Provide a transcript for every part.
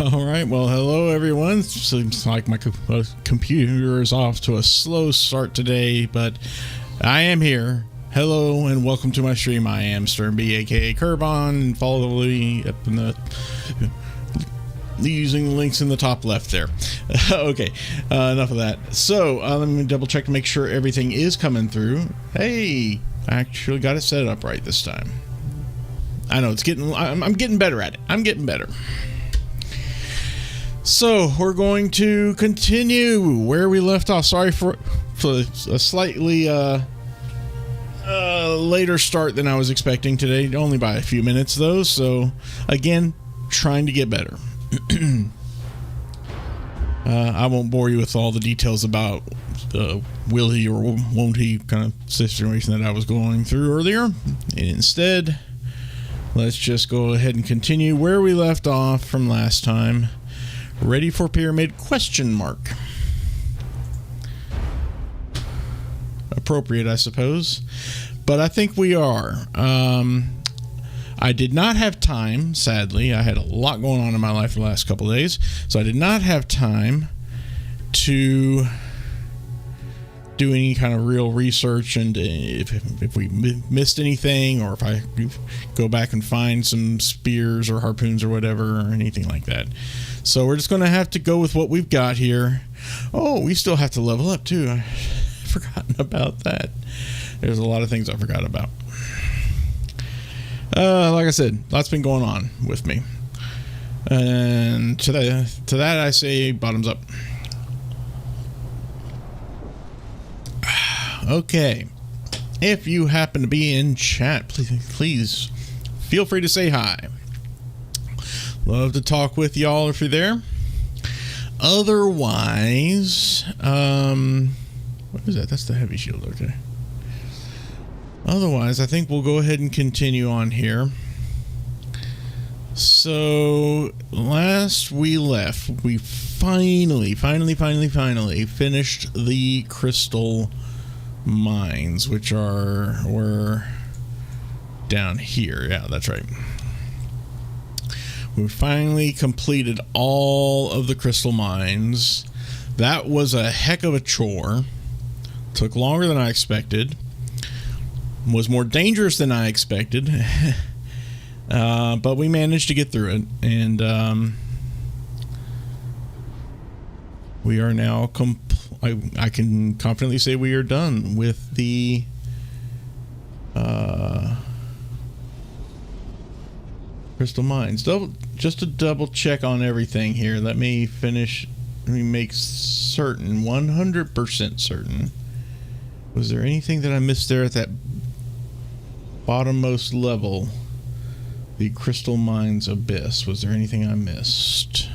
All right, well, hello everyone. Seems like my computer is off to a slow start today, but I am here. Hello and welcome to my stream. I am Stern B, aka Kerbon, and follow me up in the using the links in the top left there. Okay, enough of that. So let me double check to make sure everything is coming through. Hey, I actually got it set up right this time. I know it's getting. I'm getting better at it. I'm getting better. So we're going to continue where we left off. Sorry for a slightly later start than I was expecting today. Only by a few minutes though. So again, trying to get better. I won't bore you with all the details about the will he or won't he kind of situation that I was going through earlier. And instead, let's just go ahead and continue where we left off from last time. Ready for pyramid ? Appropriate, I suppose. But I think we are. I did not have time, sadly. I had a lot going on in my life the last couple of days. So I did not have time to do any kind of real research, and if we missed anything, or if I go back and find some spears or harpoons or whatever or anything like that. So we're just going to have to go with what we've got here. Oh, we still have to level up too. I've forgotten about that. There's a lot of things I forgot about. Like I said, lots been going on with me. And to that I say bottoms up. Okay, if you happen to be in chat, please feel free to say hi. Love to talk with y'all if you're there. Otherwise, what is that? That's the heavy shield. Okay. Otherwise, I think we'll go ahead and continue on here. So last we left, we finally finished the crystal mines, which were down here. Yeah, that's right. We finally completed all of the crystal mines. That was a heck of a chore. Took longer than I expected. Was more dangerous than I expected. But we managed to get through it, and we are now I can confidently say we are done with the crystal mines. Just to double check on everything here. Let me make certain, 100% certain. Was there anything that I missed there at that bottommost level? The crystal mines abyss. Was there anything I missed?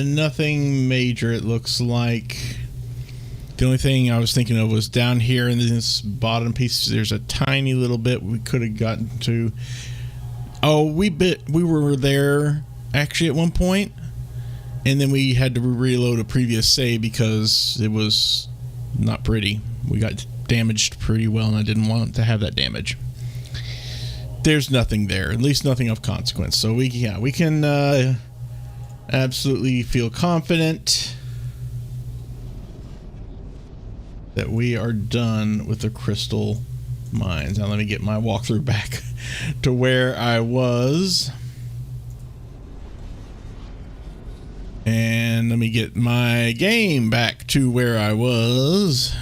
Nothing major, it looks like. The only thing I was thinking of was down here in this bottom piece, there's a tiny little bit we could have gotten to. Oh, we were there actually at one point, and then we had to reload a previous save because it was not pretty. We got damaged pretty well, and I didn't want to have that damage. There's nothing there, at least nothing of consequence. So we can absolutely feel confident that we are done with the crystal mines. Now let me get my walkthrough back to where I was. And let me get my game back to where I was.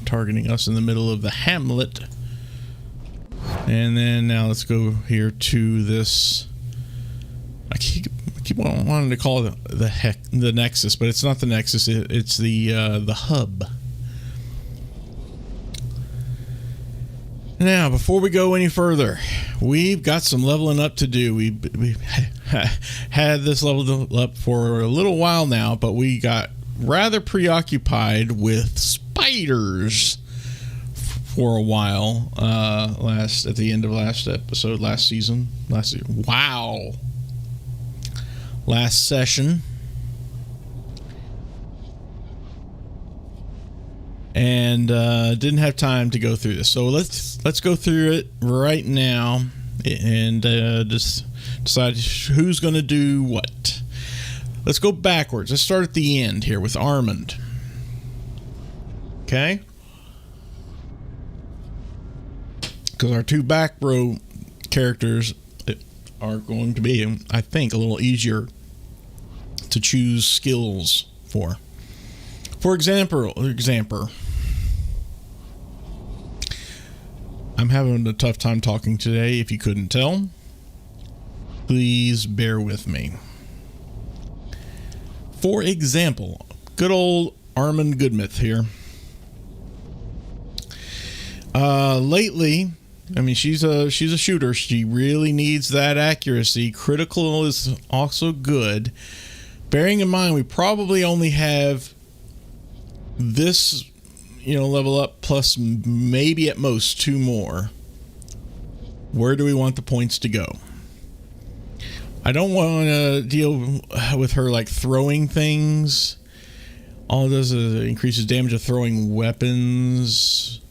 Targeting us in the middle of the hamlet. And then now let's go here to this. I keep wanting to call it the Nexus, but it's not the Nexus. It's the hub. Now, before we go any further, we've got some leveling up to do. We had this leveled up for a little while now, but we got rather preoccupied with spiders for a while. At the end of last session. And didn't have time to go through this, so let's go through it right now and just decide who's going to do what. Let's go backwards. Let's start at the end here with Armand. Okay? Because our two back row characters are going to be, I think, a little easier to choose skills for. For example, I'm having a tough time talking today, if you couldn't tell. Please bear with me. For example, good old Armand Goodmouth here. Lately, I mean, she's a shooter. She really needs that accuracy. Critical is also good. Bearing in mind, we probably only have this, level up plus maybe at most 2 more. Where do we want the points to go? I don't want to deal with her like throwing things. All it does is increases damage of throwing weapons.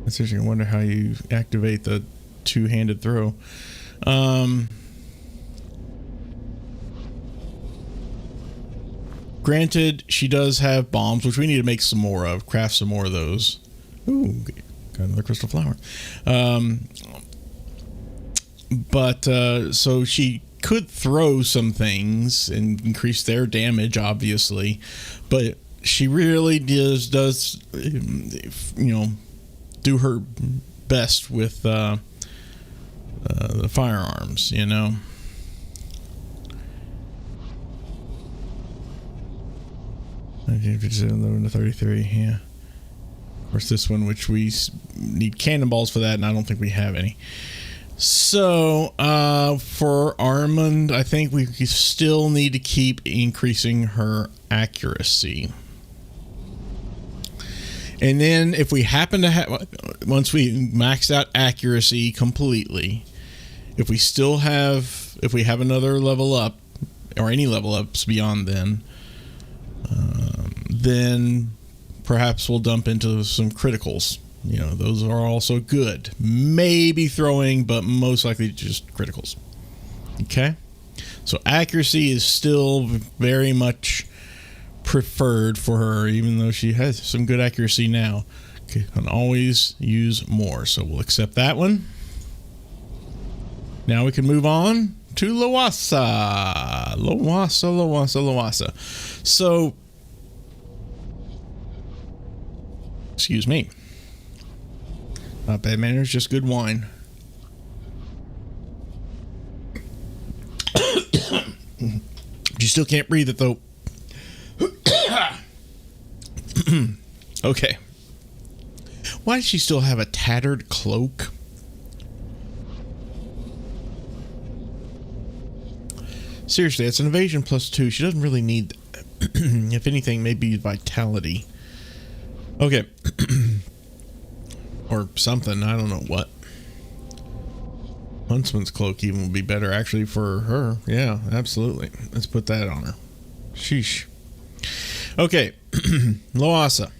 That's interesting. I wonder how you activate the two-handed throw. Granted, she does have bombs, which we need to make some more of. Craft some more of those. Ooh, got another crystal flower. So she could throw some things and increase their damage, obviously, but she really does do her best with the firearms, 11 to 33, yeah. Of course, this one, which we need cannonballs for that, and I don't think we have any. So, for Armand, I think we still need to keep increasing her accuracy. And then if we happen to have, once we maxed out accuracy completely, if we have another level up, or any level ups beyond then perhaps we'll dump into some criticals. Those are also good. Maybe throwing, but most likely just criticals. Okay? So accuracy is still very much preferred for her, even though she has some good accuracy now. Okay, can always use more. So we'll accept that one. Now we can move on to Lawasa. Lawasa. So, excuse me. Not bad manners, just good wine. You still can't breathe it, though. Okay. Why does she still have a tattered cloak? Seriously, it's an evasion +2. She doesn't really need that. If anything, maybe vitality. Okay. Or something. I don't know what. Huntsman's cloak even would be better actually for her. Yeah, absolutely. Let's put that on her. Sheesh. Okay. Loasa.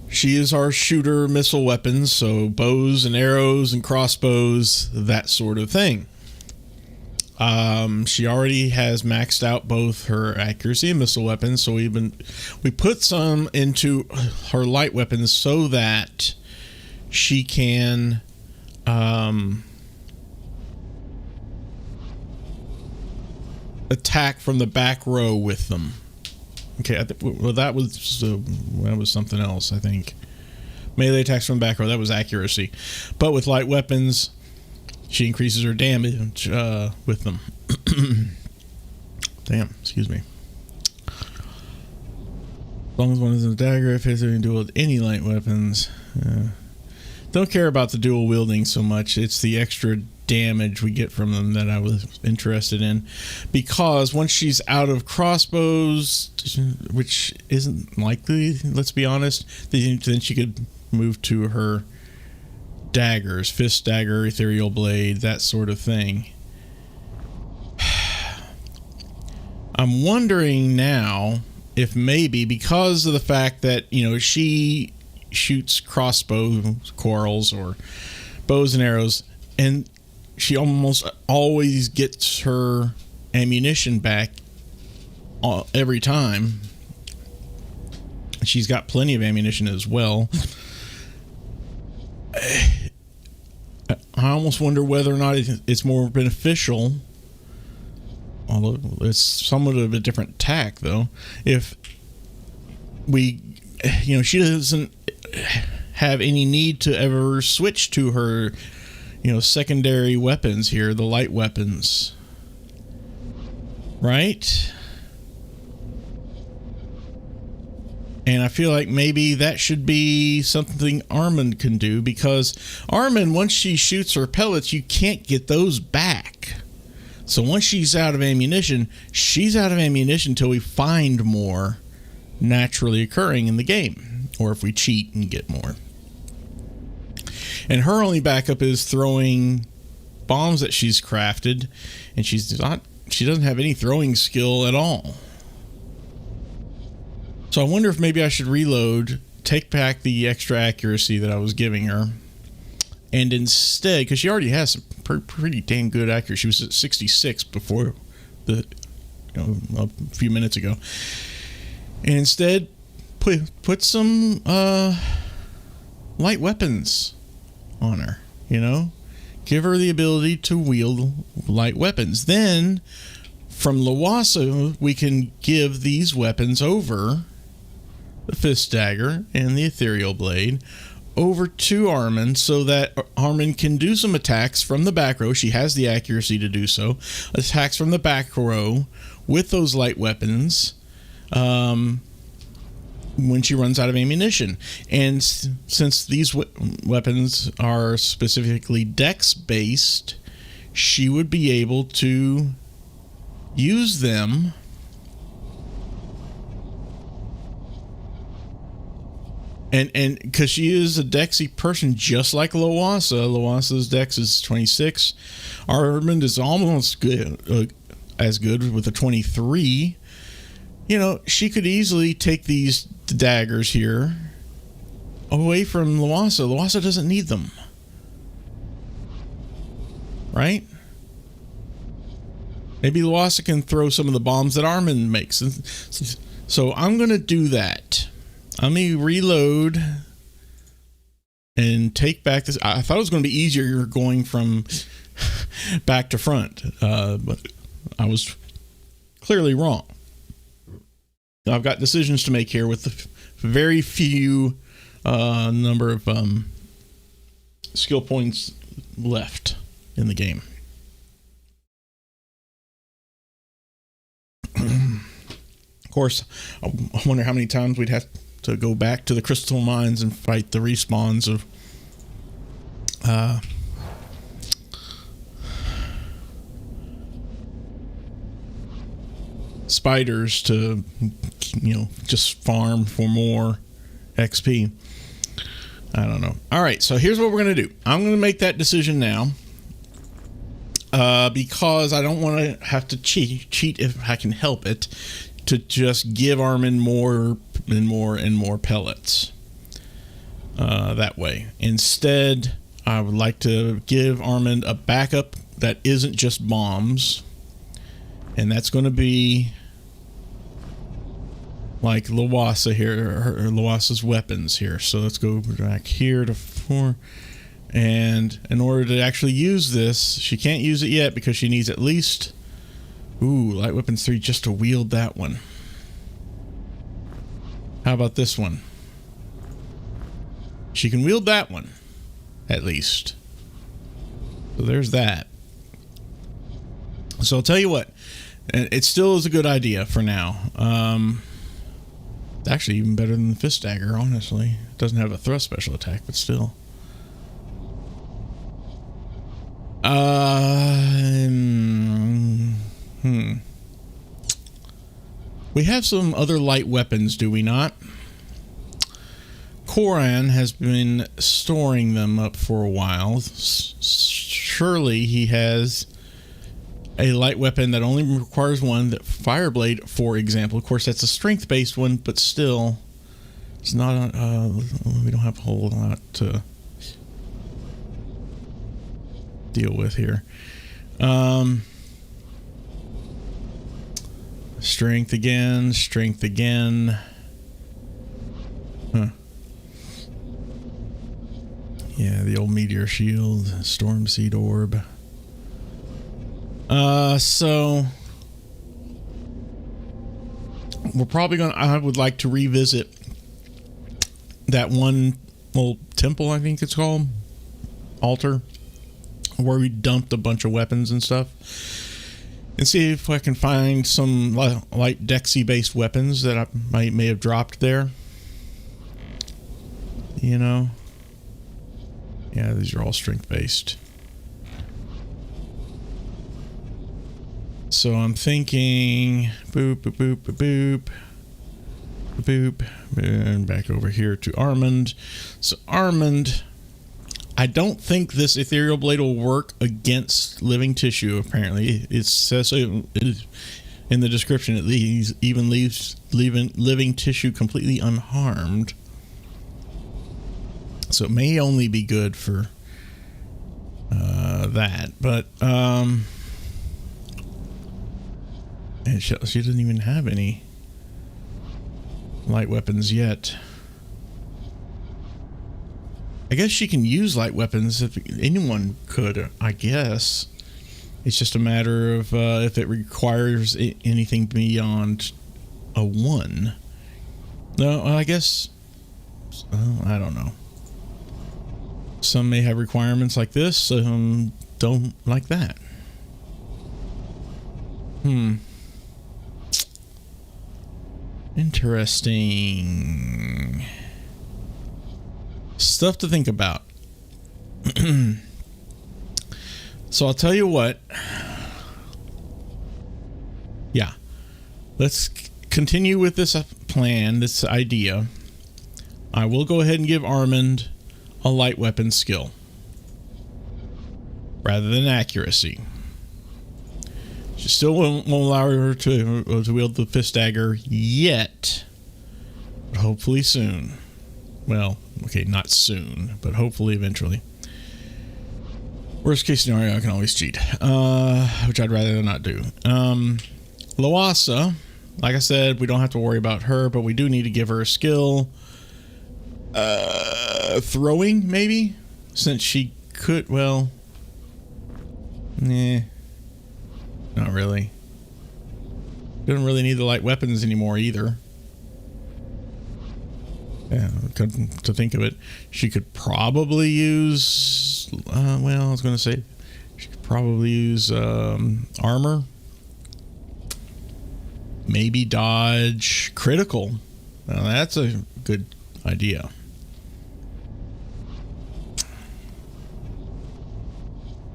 She is our shooter missile weapons, so bows and arrows and crossbows, that sort of thing. She already has maxed out both her accuracy and missile weapons, so we put some into her light weapons so that she can attack from the back row with them. Okay, that was something else, I think. Melee attacks from the back row, that was accuracy. But with light weapons, she increases her damage with them. Damn, excuse me. As long as one is in a dagger, if it's in duel with any light weapons. Don't care about the dual wielding so much. It's the extra damage we get from them that I was interested in. Because once she's out of crossbows, which isn't likely, let's be honest, then she could move to her daggers, fist dagger, ethereal blade, that sort of thing. I'm wondering now if maybe because of the fact that, she shoots crossbow quarrels or bows and arrows, and she almost always gets her ammunition back every time. She's got plenty of ammunition as well. I almost wonder whether or not it's more beneficial, although it's somewhat of a different tack, though, if she doesn't have any need to ever switch to her, secondary weapons here, the light weapons. Right? And I feel like maybe that should be something Armand can do, because Armand, once she shoots her pellets, you can't get those back. So once she's out of ammunition, she's out of ammunition until we find more naturally occurring in the game, or if we cheat and get more. And her only backup is throwing bombs that she's crafted, and she doesn't have any throwing skill at all. So I wonder if maybe I should reload, take back the extra accuracy that I was giving her, and instead, because she already has some pretty damn good accuracy. She was at 66 before a few minutes ago. And instead, put some light weapons on her, Give her the ability to wield light weapons. Then, from Lawasa, we can give these weapons over, the Fist Dagger and the Ethereal Blade, over to Armand, so that Armand can do some attacks from the back row. She has the accuracy to do so. Attacks from the back row with those light weapons when she runs out of ammunition. And since these weapons are specifically dex-based, she would be able to use them and because she is a dexy person, just like Lawasa's dex is 26. Armand is almost good, as good with a 23. She could easily take these daggers here away from Lawasa. Lawasa doesn't need them, right? Maybe Lawasa can throw some of the bombs that Armand makes. So I'm going to do that. Let me reload and take back this. I thought it was going to be easier going from back to front, but I was clearly wrong. I've got decisions to make here with the very few number of skill points left in the game. Of course, I wonder how many times we'd have to go back to the crystal mines and fight the respawns of spiders to, just farm for more XP. I don't know. All right, so here's what we're going to do. I'm going to make that decision now because I don't want to have to cheat if I can help it, to just give Armand more and more pellets that way. Instead, I would like to give Armand a backup that isn't just bombs, and that's going to be like Lawasa here, or Lawasa's weapons here. So let's go back here to 4. And in order to actually use this, she can't use it yet because she needs at least light weapons 3 just to wield that one. How about this one? She can wield that one, at least. So there's that. So I'll tell you what, it still is a good idea for now. Actually, even better than the Fist Dagger, honestly. It doesn't have a thrust special attack, but still. We have some other light weapons, do we not? Koran has been storing them up for a while. Surely he has a light weapon that only requires one, that Fireblade, for example. Of course, that's a strength-based one, but still, it's not. We don't have a whole lot to deal with here. Strength again. Strength again. Huh. Yeah, the old meteor shield, storm seed orb. So we're probably gonna. I would like to revisit that one old temple. I think it's called altar, where we dumped a bunch of weapons and stuff, and see if I can find some light Dexy based weapons that I may have dropped there. You know. Yeah, these are all strength-based. So I'm thinking... Boop, boop, boop, boop, boop. Boop. And back over here to Armand. So Armand... I don't think this ethereal blade will work against living tissue, apparently. It says so in the description. It even leaves living tissue completely unharmed. So it may only be good for that, but and she doesn't even have any light weapons yet. I guess she can use light weapons if anyone could, I guess. It's just a matter of if it requires anything beyond a 1. No, I guess... I don't know. Some may have requirements like this, some don't like that. Interesting. Stuff to think about. So I'll tell you what. Yeah. Let's continue with this plan, this idea. I will go ahead and give Armand a light weapon skill rather than accuracy. She still won't allow her to wield the fist dagger yet, but hopefully soon. Well, okay, not soon, but hopefully eventually. Worst case scenario, I can always cheat, which I'd rather not do. Loasa, like I said, we don't have to worry about her, but we do need to give her a skill. Throwing, maybe? Since she could, well... Nah. Not really. Doesn't really need the light weapons anymore, either. Yeah, to think of it. She could probably use... well, I was going to say... She could probably use armor. Maybe dodge critical. Now, that's a good idea.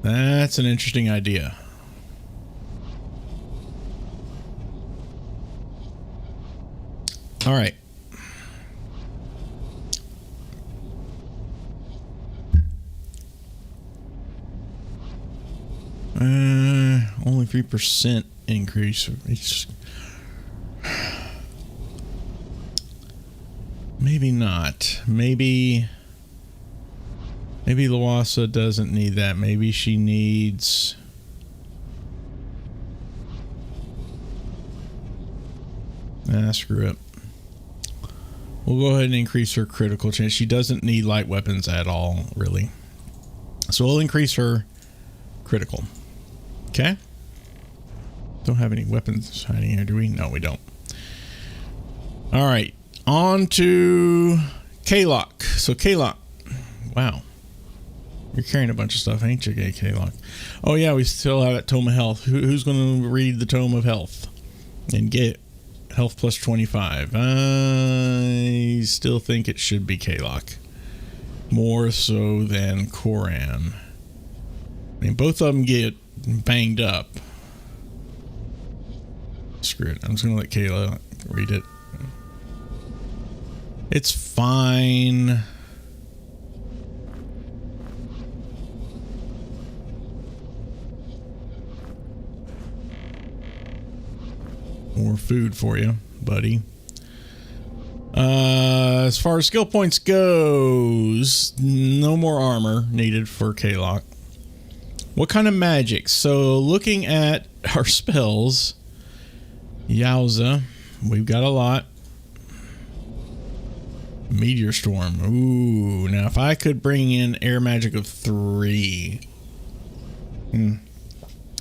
That's an interesting idea. All right. Only 3% increase. Maybe not. Maybe Loasa doesn't need that. Maybe she needs... screw it. We'll go ahead and increase her critical chance. She doesn't need light weapons at all, really. So we'll increase her critical. Okay? Don't have any weapons hiding here, do we? No, we don't. Alright. On to K-Lock. So K-Lock. Wow. You're carrying a bunch of stuff, ain't you, K-Lock? Oh, yeah, we still have that Tome of Health. Who's going to read the Tome of Health and get health plus 25? I still think it should be K-Lock. More so than Koran. I mean, both of them get banged up. Screw it. I'm just going to let Kayla read it. It's fine. more food for you, buddy. As far as skill points goes, no more armor needed for K-Lock. What kind of magic? So looking at our spells, yowza, we've got a lot. Meteor Storm. Ooh, now if I could bring in air magic of 3.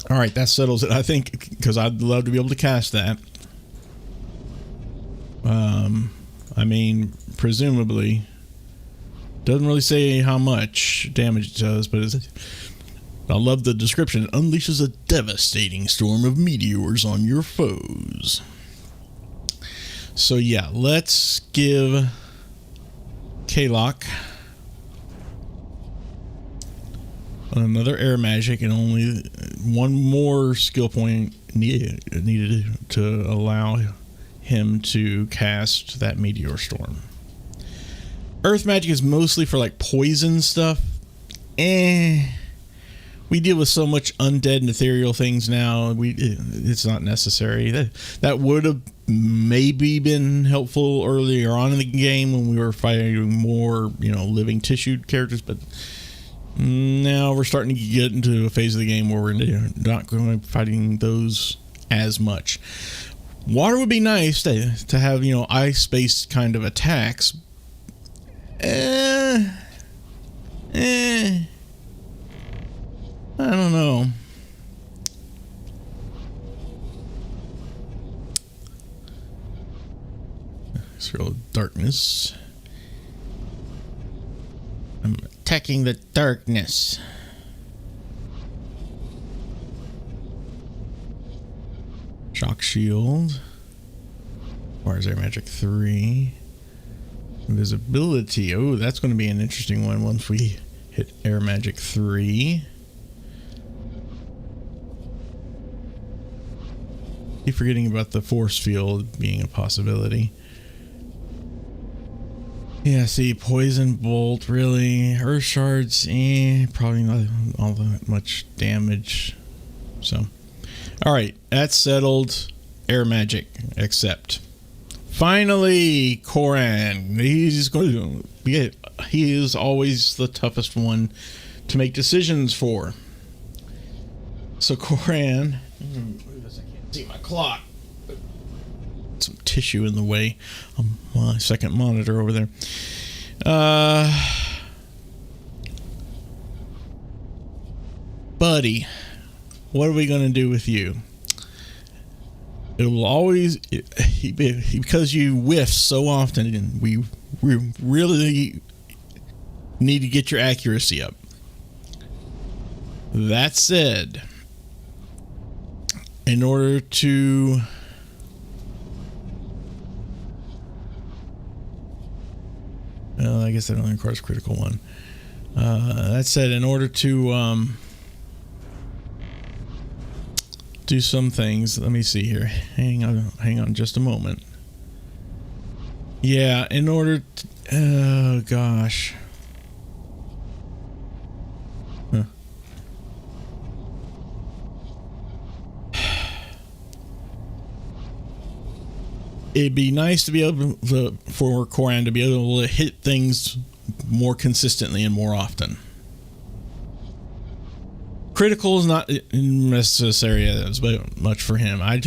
All right, that settles it, I think, because I'd love to be able to cast that. I mean, presumably, doesn't really say how much damage it does, but I love the description. It unleashes a devastating storm of meteors on your foes. So yeah, let's give K-Lock another air magic, and only one more skill point needed to allow him to cast that meteor storm. Earth magic is mostly for like poison stuff. We deal with so much undead and ethereal things now. It's not necessary. That would have maybe been helpful earlier on in the game when we were fighting more, living tissue characters, but now we're starting to get into a phase of the game where we're not going to be fighting those as much. Water would be nice to have, ice-based kind of attacks. I don't know. Scroll darkness. I'm attacking the darkness. Shock shield. Requires air magic 3. Invisibility. Oh, that's going to be an interesting one once we hit air magic 3. Keep forgetting about the force field being a possibility. Yeah, see, poison bolt, really. Earth shards, probably not all that much damage. So, alright, that's settled. Air magic, accept. Finally, Koran. He is always the toughest one to make decisions for. So, Koran. I can't see my clock. Some tissue in the way on my second monitor over there. Buddy, what are we going to do with you? It will always, because you whiff so often, and we really need to get your accuracy up. That said, in order to well, I guess that only requires a critical one. That said, in order to do some things, let me see here. Hang on just a moment. Yeah, in order to, oh gosh. Huh. It'd be nice to be able to, for Koran to be able to hit things more consistently and more often. Critical is not necessary as much for him. I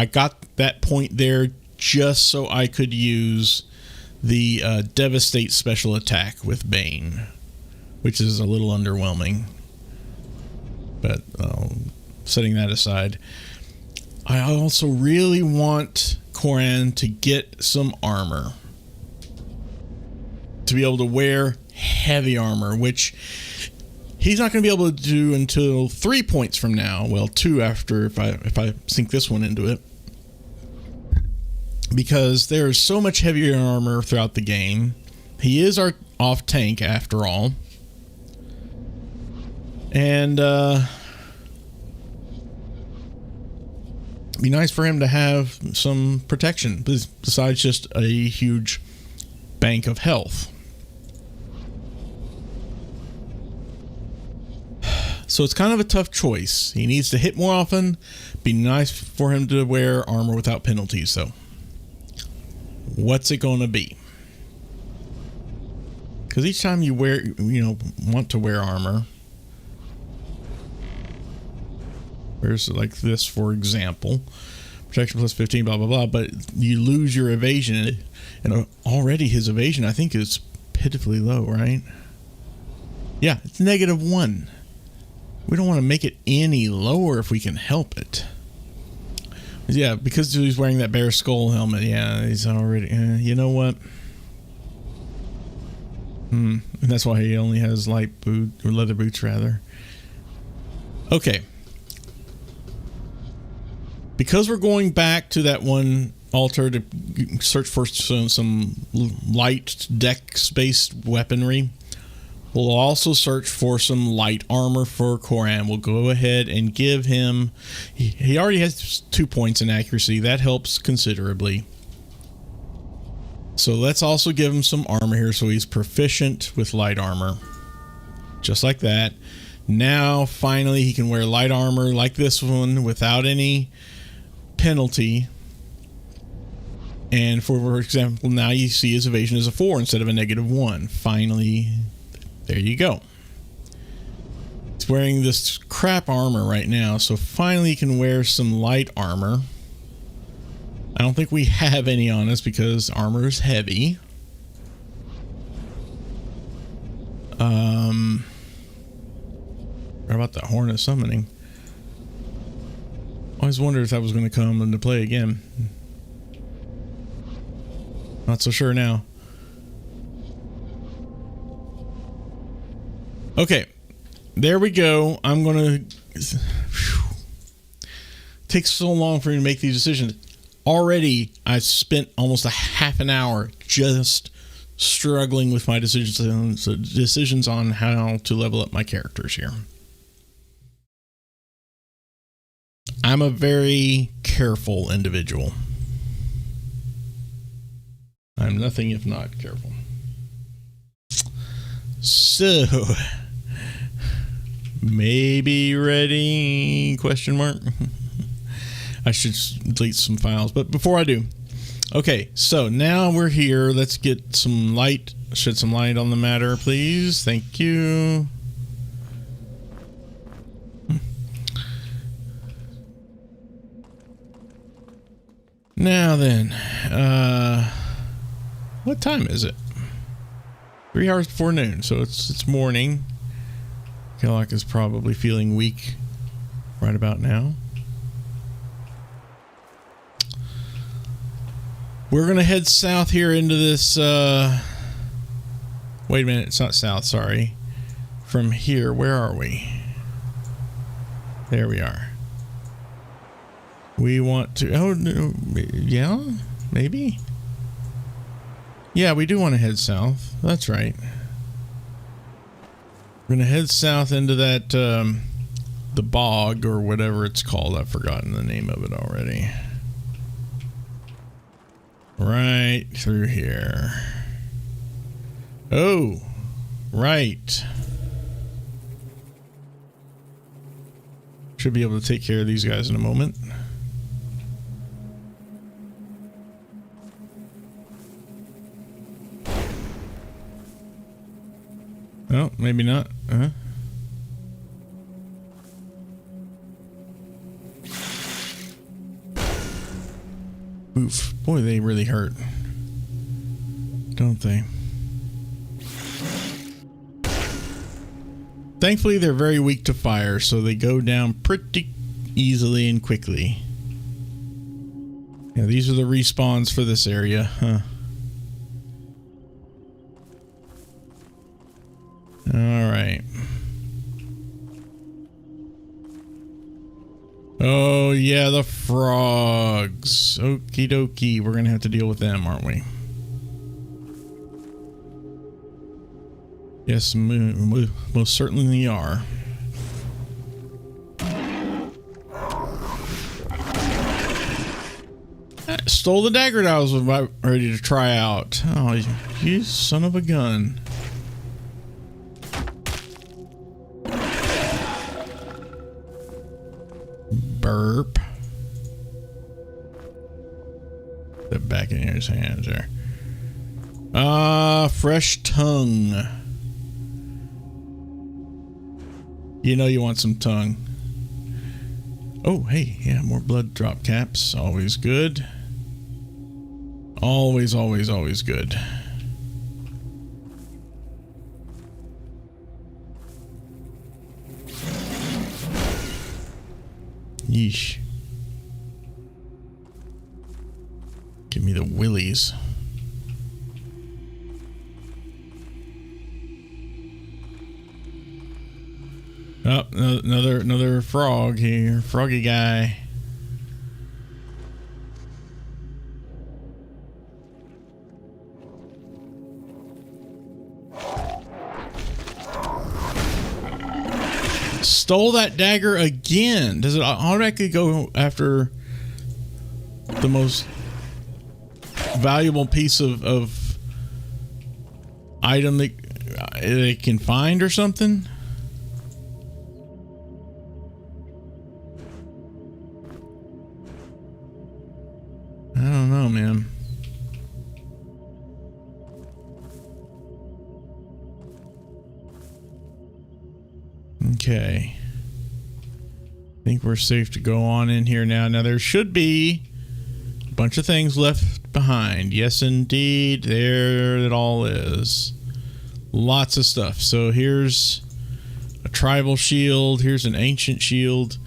got that point there just so I could use the Devastate special attack with Bane, which is a little underwhelming. But setting that aside, I also really want Koran to get some armor. To be able to wear heavy armor, which he's not going to be able to do until 3 points from now. Well, 2 after if I sink this one into it. Because there is so much heavier armor throughout the game. He is our off tank after all. And be nice for him to have some protection besides just a huge bank of So it's kind of a tough choice. He needs to hit more often. Be nice for him to wear armor without penalties, though. What's it going to be? Because each time you wear, want to wear armor, there's like this, for example, protection plus 15, blah, blah, blah, but you lose your evasion. And already his evasion, I think, is pitifully low, right? Yeah, it's -1. We don't want to make it any lower if we can help it. Yeah, because he's wearing that bear skull helmet. Yeah, he's already... you know what? And that's why he only has light boot, or leather boots, rather. Okay. Because we're going back to that one altar to search for some light dex-based weaponry, we'll also search for some light armor for Koran. We'll go ahead and give him... He already has 2 points in accuracy. That helps considerably. So let's also give him some armor here so he's proficient with light armor. Just like that. Now, finally, he can wear light armor like this one without any penalty. And for example, now you see his evasion is a 4 instead of a -1. Finally... There you go. He's wearing this crap armor right now, so finally he can wear some light armor. I don't think we have any on us because armor is heavy. What about the Horn of Summoning? I always wondered if that was going to come into play again. Not so sure now. Okay, there we go. I'm going to... Takes so long for me to make these decisions. Already, I spent almost a half an hour just struggling with my decisions on how to level up my characters here. I'm a very careful individual. I'm nothing if not careful. So... Maybe ready? Question mark. I should delete some files, but before I do, okay. So now we're here. Let's get some light. Shed some light on the matter, please. Thank you. Now then, what time is it? 3 hours before noon, so it's morning. Kellogg is probably feeling weak right about now. We're going to head south here into this... wait a minute, it's not south, sorry. From here, where are we? There we are. We want to... Oh, no, yeah? Maybe? Yeah, we do want to head south. That's right. We're going to head south into that, the bog or whatever it's called. I've forgotten the name of it already. Right through here. Oh, right. Should be able to take care of these guys in a moment. Oh, maybe not. Oof. Boy, they really hurt. Don't they? Thankfully, they're very weak to fire, so they go down pretty easily and quickly. Yeah, these are the respawns for this area, huh? Alright. Oh, yeah, the frogs. Okie dokie. We're going to have to deal with them, aren't we? Yes, most certainly are. I stole the dagger that I was about ready to try out. Oh, you son of a gun. Burp. Put back in his hands there. Fresh tongue. You know you want some tongue. Oh, hey, yeah, more blood drop caps. Always good. Always, always, always good. Yeesh. Give me the willies. Oh, another frog here. Froggy guy. Stole that dagger again. Does it automatically go after the most valuable piece of item that they can find or something? I don't know, man. Okay. I think we're safe to go on in here now. Now there should be a bunch of things left behind. Yes, indeed. There it all is. Lots of stuff. So here's a tribal shield. Here's an ancient shield.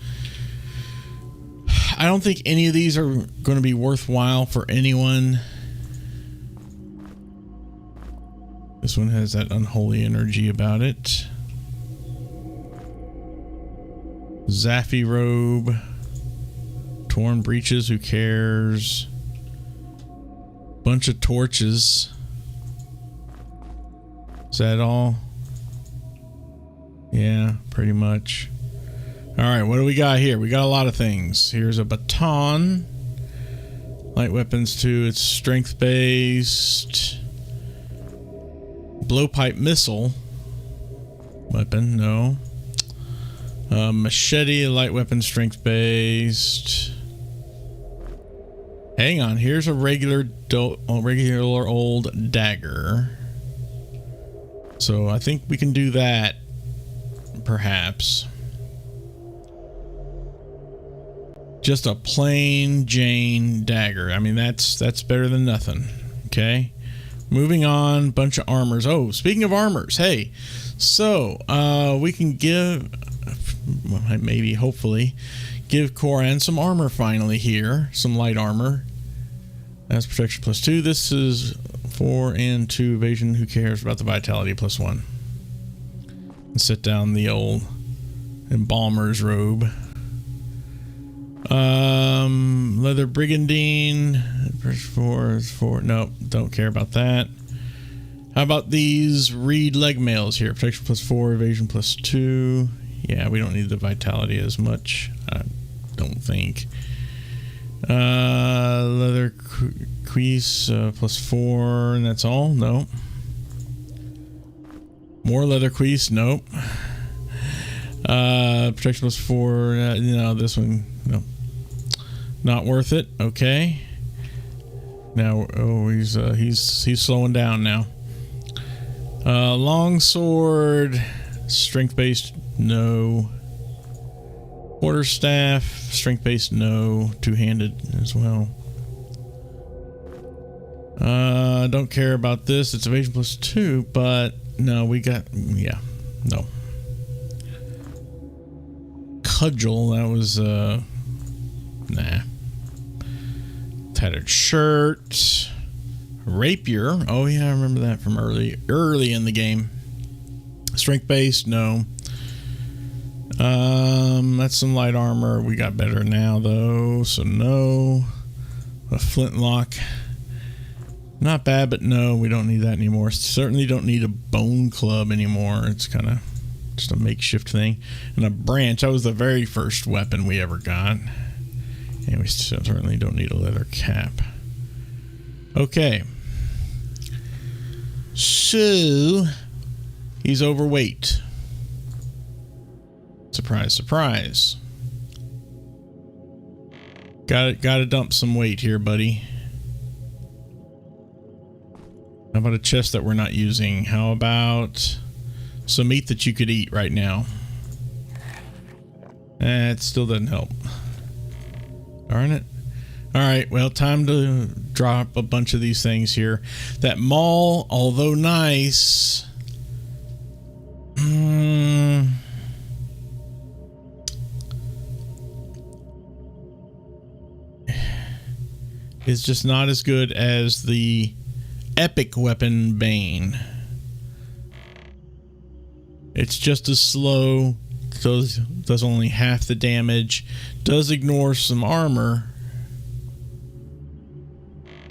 I don't think any of these are going to be worthwhile for anyone. This one has that unholy energy about it. Zaffy robe. Torn breeches, who cares? Bunch of torches. Is that all? Yeah, pretty much. Alright, what do we got here? We got a lot of things. Here's a baton. Light weapons too. It's strength based. Blowpipe missile. Weapon, no. Machete, light weapon, strength based. Hang on, here's a regular old dagger. So I think we can do that, perhaps. Just a plain Jane dagger. I mean, that's better than nothing. Okay. Moving on, bunch of armors. Oh, speaking of armors, hey, so we can give, maybe, hopefully, give Koran some armor finally here. Some light armor. That's protection +2. This is 4 and 2 evasion. Who cares about the vitality +1? And sit down the old embalmer's robe. Leather brigandine. +4. Nope, don't care about that. How about these reed leg mails here? Protection +4, evasion +2. Yeah, we don't need the vitality as much. I don't think. Leather cuisse +4, and that's all. Nope. More leather cuisse. Nope. Protection +4. No, this one. No. Not worth it. Okay. Now, oh, he's slowing down now. Long sword, strength based, no. Quarterstaff, strength based, no. Two-handed as well. Don't care about this. It's evasion +2, but no, we got, yeah, no. Cudgel, that was nah. Tattered shirt. Rapier. Oh yeah, I remember that from early in the game. Strength based, no. That's some light armor. We got better now though, so no. A flintlock. Not bad, but no, we don't need that anymore. Certainly don't need a bone club anymore. It's kind of just a makeshift thing. And a branch. That was the very first weapon we ever got. And we certainly don't need a leather cap. Okay. So, he's overweight. Surprise, surprise. Gotta dump some weight here, buddy. How about a chest that we're not using? How about some meat that you could eat right now? It still doesn't help. Darn it. Alright, well, time to drop a bunch of these things here. That mall, although nice... is just not as good as the epic weapon Bane. It's just as slow, does only half the damage, does ignore some armor,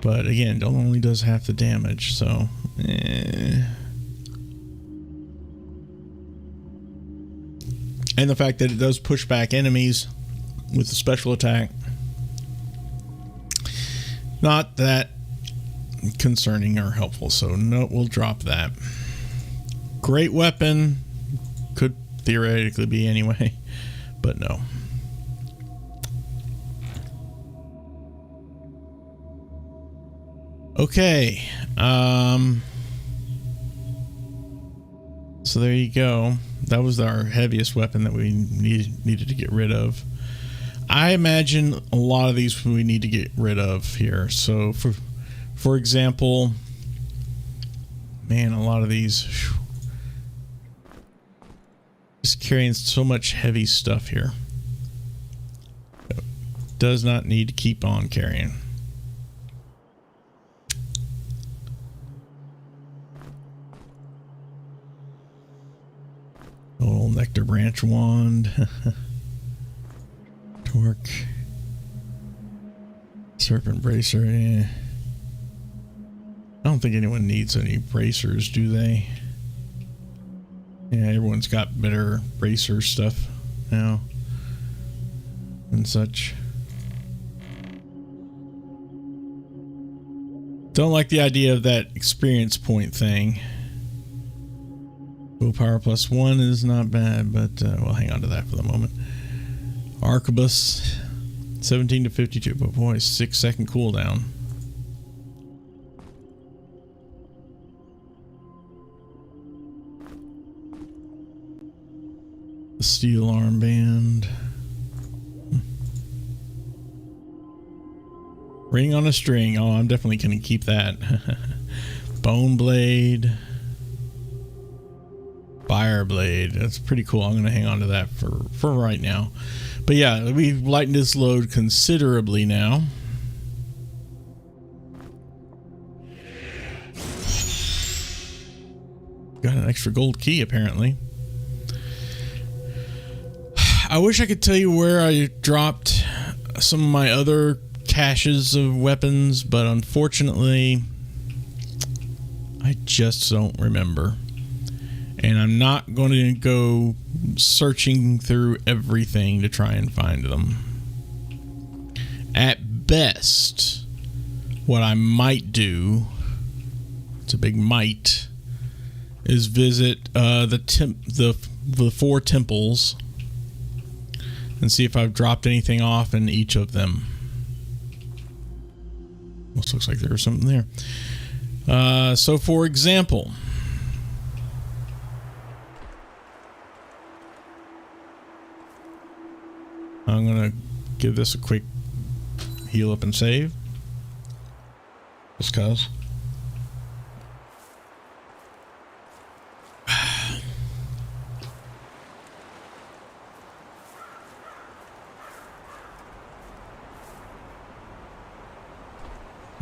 but again, it only does half the damage, so And the fact that it does push back enemies with the special attack, not that concerning or helpful, so no, we'll drop that. Great weapon, could theoretically be anyway, but no. Okay, so there you go. That was our heaviest weapon that we needed to get rid of. I imagine a lot of these we need to get rid of here. So for example, man, a lot of these, whew, just carrying so much heavy stuff here. Does not need to keep on carrying. Old nectar branch wand. Torque. Serpent bracer, yeah. I don't think anyone needs any bracers, do they? Yeah, everyone's got better bracer stuff now and such. Don't like the idea of that experience point thing. Willpower +1 is not bad, but we'll hang on to that for the moment. Arquebus, 17 to 52, but boy, 6-second cooldown. The steel armband. Ring on a string. Oh, I'm definitely going to keep that. Bone blade. Fire blade. That's pretty cool. I'm going to hang on to that for right now. But yeah, we've lightened this load considerably now. Got an extra gold key apparently. I wish I could tell you where I dropped some of my other caches of weapons, but unfortunately I just don't remember. And I'm not going to go searching through everything to try and find them. At best, what I might do, it's a big might, is visit the 4 temples and see if I've dropped anything off in each of them. Almost looks like there's something there. So for example, I'm going to give this a quick heal up and save. Just cause.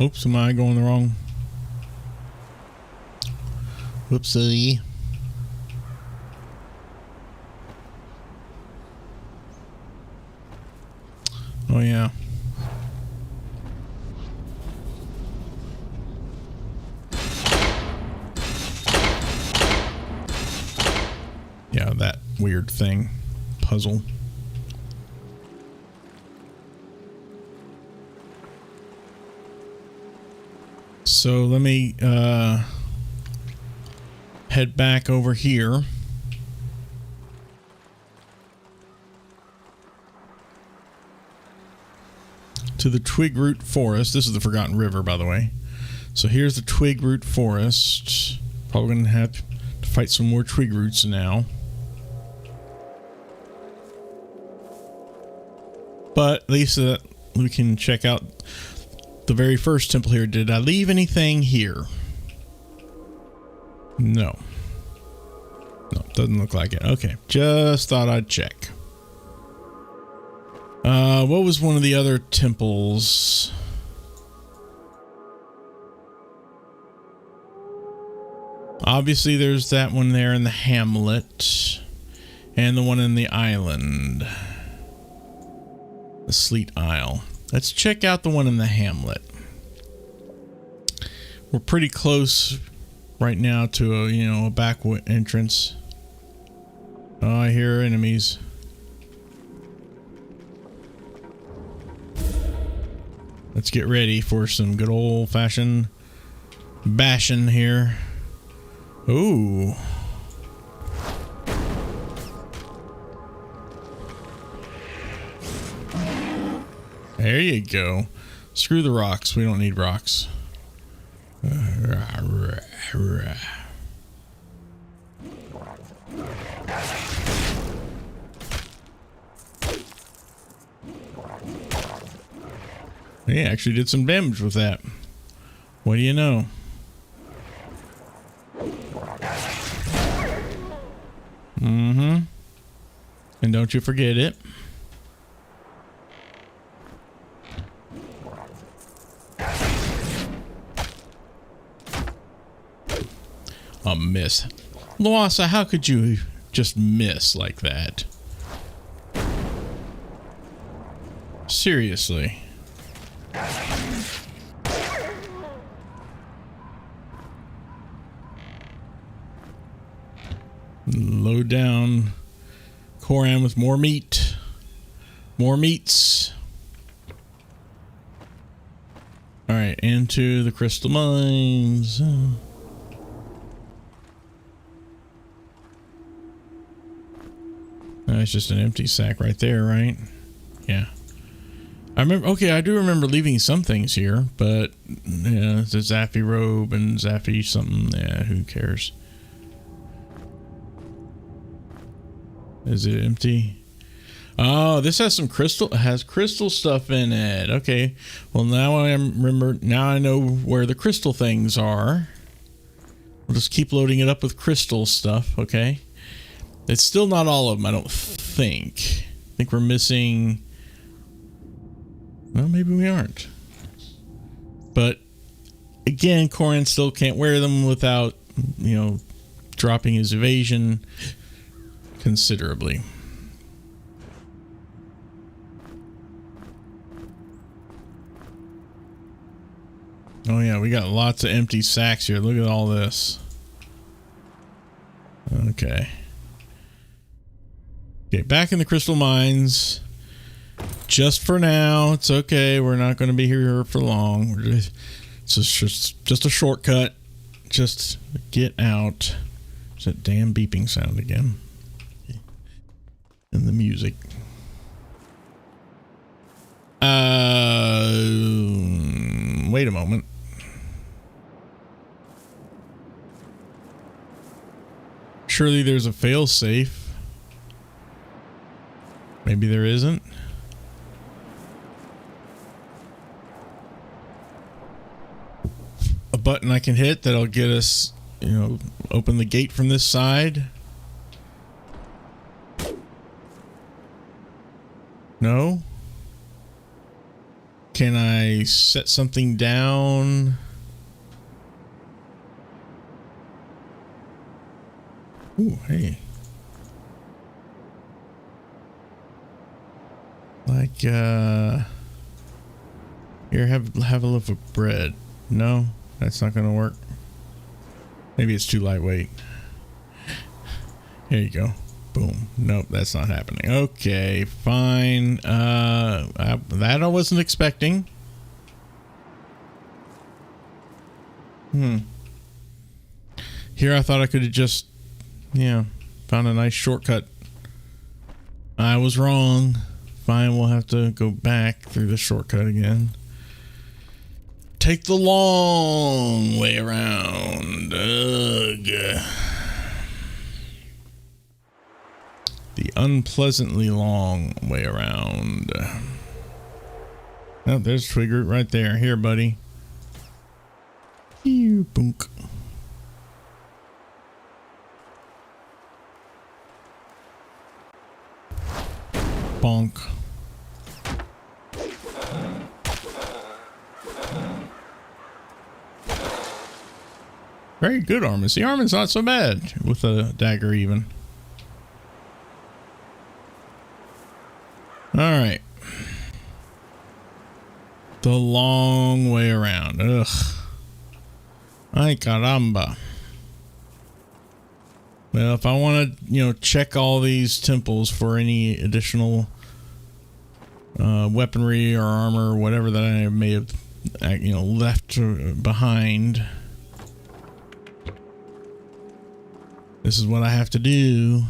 Oops, am I going the wrong? Whoopsie. Oh yeah. Yeah, that weird thing. Puzzle. So let me head back over here. to the twig root forest. This is the Forgotten River, by the way. So here's the twig root forest. Probably going to have to fight some more twig roots now. But at least we can check out the very first temple here. Did I leave anything here? No. No, doesn't look like it. Okay, just thought I'd check. What was one of the other temples? Obviously, there's that one there in the hamlet, and the one in the island, the Sleet Isle. Let's check out the one in the hamlet. We're pretty close right now to a back entrance. Oh, I hear enemies. Let's get ready for some good old-fashioned bashing here. Ooh. There you go. Screw the rocks. We don't need rocks. He actually did some damage with that. What do you know? Mm-hmm. And don't you forget it. A miss. Loasa, how could you just miss like that? Seriously. Load down Koran with more meat. More meats. Alright, into the crystal mines. It's just an empty sack right there, right? Yeah. I remember, okay, I do remember leaving some things here, but yeah, the Zaffi robe and Zaffi something, yeah, who cares? Is it empty? Oh, this has some crystal, has crystal stuff in it. Okay. Well, now I remember, now I know where the crystal things are. We'll just keep loading it up with crystal stuff, okay? It's still not all of them, I don't think. I think we're missing... Well, maybe we aren't. But, again, Koran still can't wear them without, dropping his evasion considerably. Oh, yeah, we got lots of empty sacks here. Look at all this. Okay. Okay, back in the crystal mines. Just for now, it's okay. We're not going to be here for long. It's just a shortcut. Just get out. It's that damn beeping sound again. And the music. Wait a moment. Surely there's a fail-safe. Maybe there isn't. A button I can hit that'll get us, open the gate from this side. No? Can I set something down? Ooh, hey. Like, here, have a loaf of bread. No, that's not gonna work. Maybe it's too lightweight. Here you go. Boom. Nope, that's not happening. Okay, fine. That I wasn't expecting. Here I thought I could have just, found a nice shortcut. I was wrong. fine. We'll have to go back through the shortcut again. Take the long way around. Ugh. The unpleasantly long way around. Oh, there's Twigroot right there. Here, buddy. Ew, boonk. Bonk. Very good, Armin. The Armin's not so bad with a dagger even. All right. The long way around. Ugh. Ay caramba. Well, if I want to, check all these temples for any additional weaponry or armor or whatever that I may have, left behind, this is what I have to do.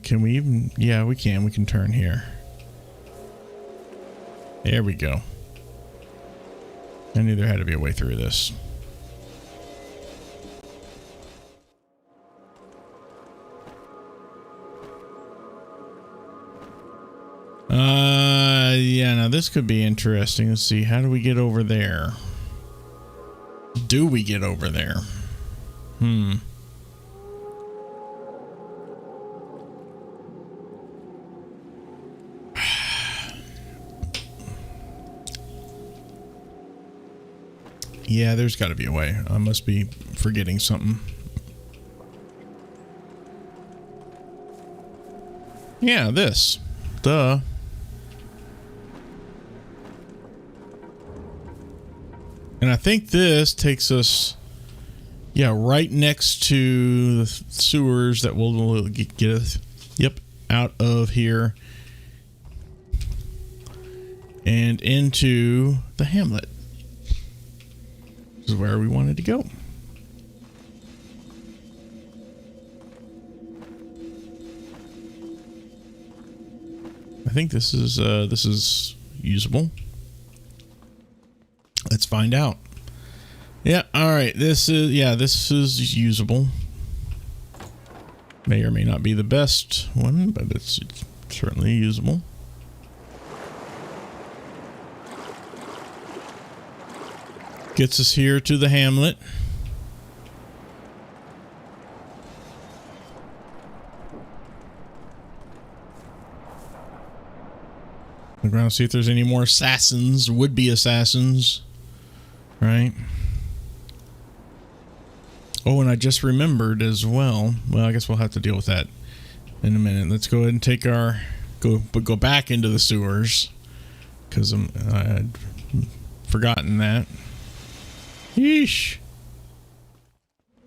Can we even? Yeah, we can. We can turn here. There we go. I knew there had to be a way through this. Yeah, now this could be interesting. Let's see. How do we get over there? Do we get over there? Yeah, there's got to be a way. I must be forgetting something. Yeah, this. Duh. And I think this takes us, right next to the sewers that will get us, out of here and into the hamlet. This is where we wanted to go. I think this is usable. Let's find out. Yeah, all right. This is usable. May or may not be the best one, but it's certainly usable. Gets us here to the hamlet. Look around, see if there's any more assassins, would-be assassins. Right. Oh, and I just remembered as well. Well, I guess we'll have to deal with that in a minute. Let's go ahead and take our go back into the sewers because I had forgotten that. Yeesh.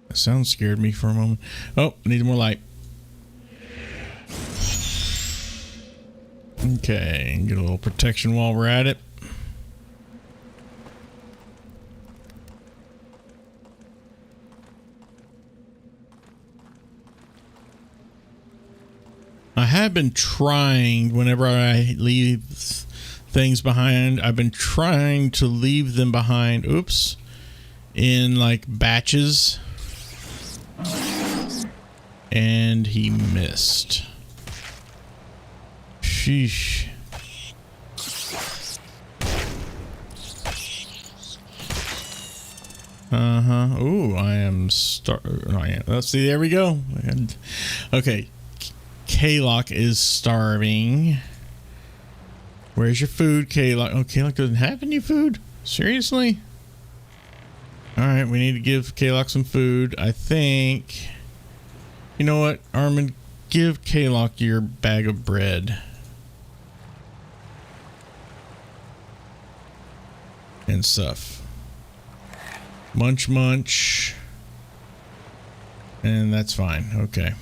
That sound scared me for a moment. Oh, need more light. Okay, get a little protection while we're at it. I have been trying, whenever I leave things behind, I've been trying to leave them behind, in like batches. And he missed. Sheesh. Ooh, I am let's see, there we go. Okay. K-Lock is starving. Where's your food, K-Lock? Oh, K-Lock doesn't have any food? Seriously? Alright, we need to give K-Lock some food. I think... You know what, Armin? Give K-Lock your bag of bread. And stuff. Munch, munch. And that's fine. Okay.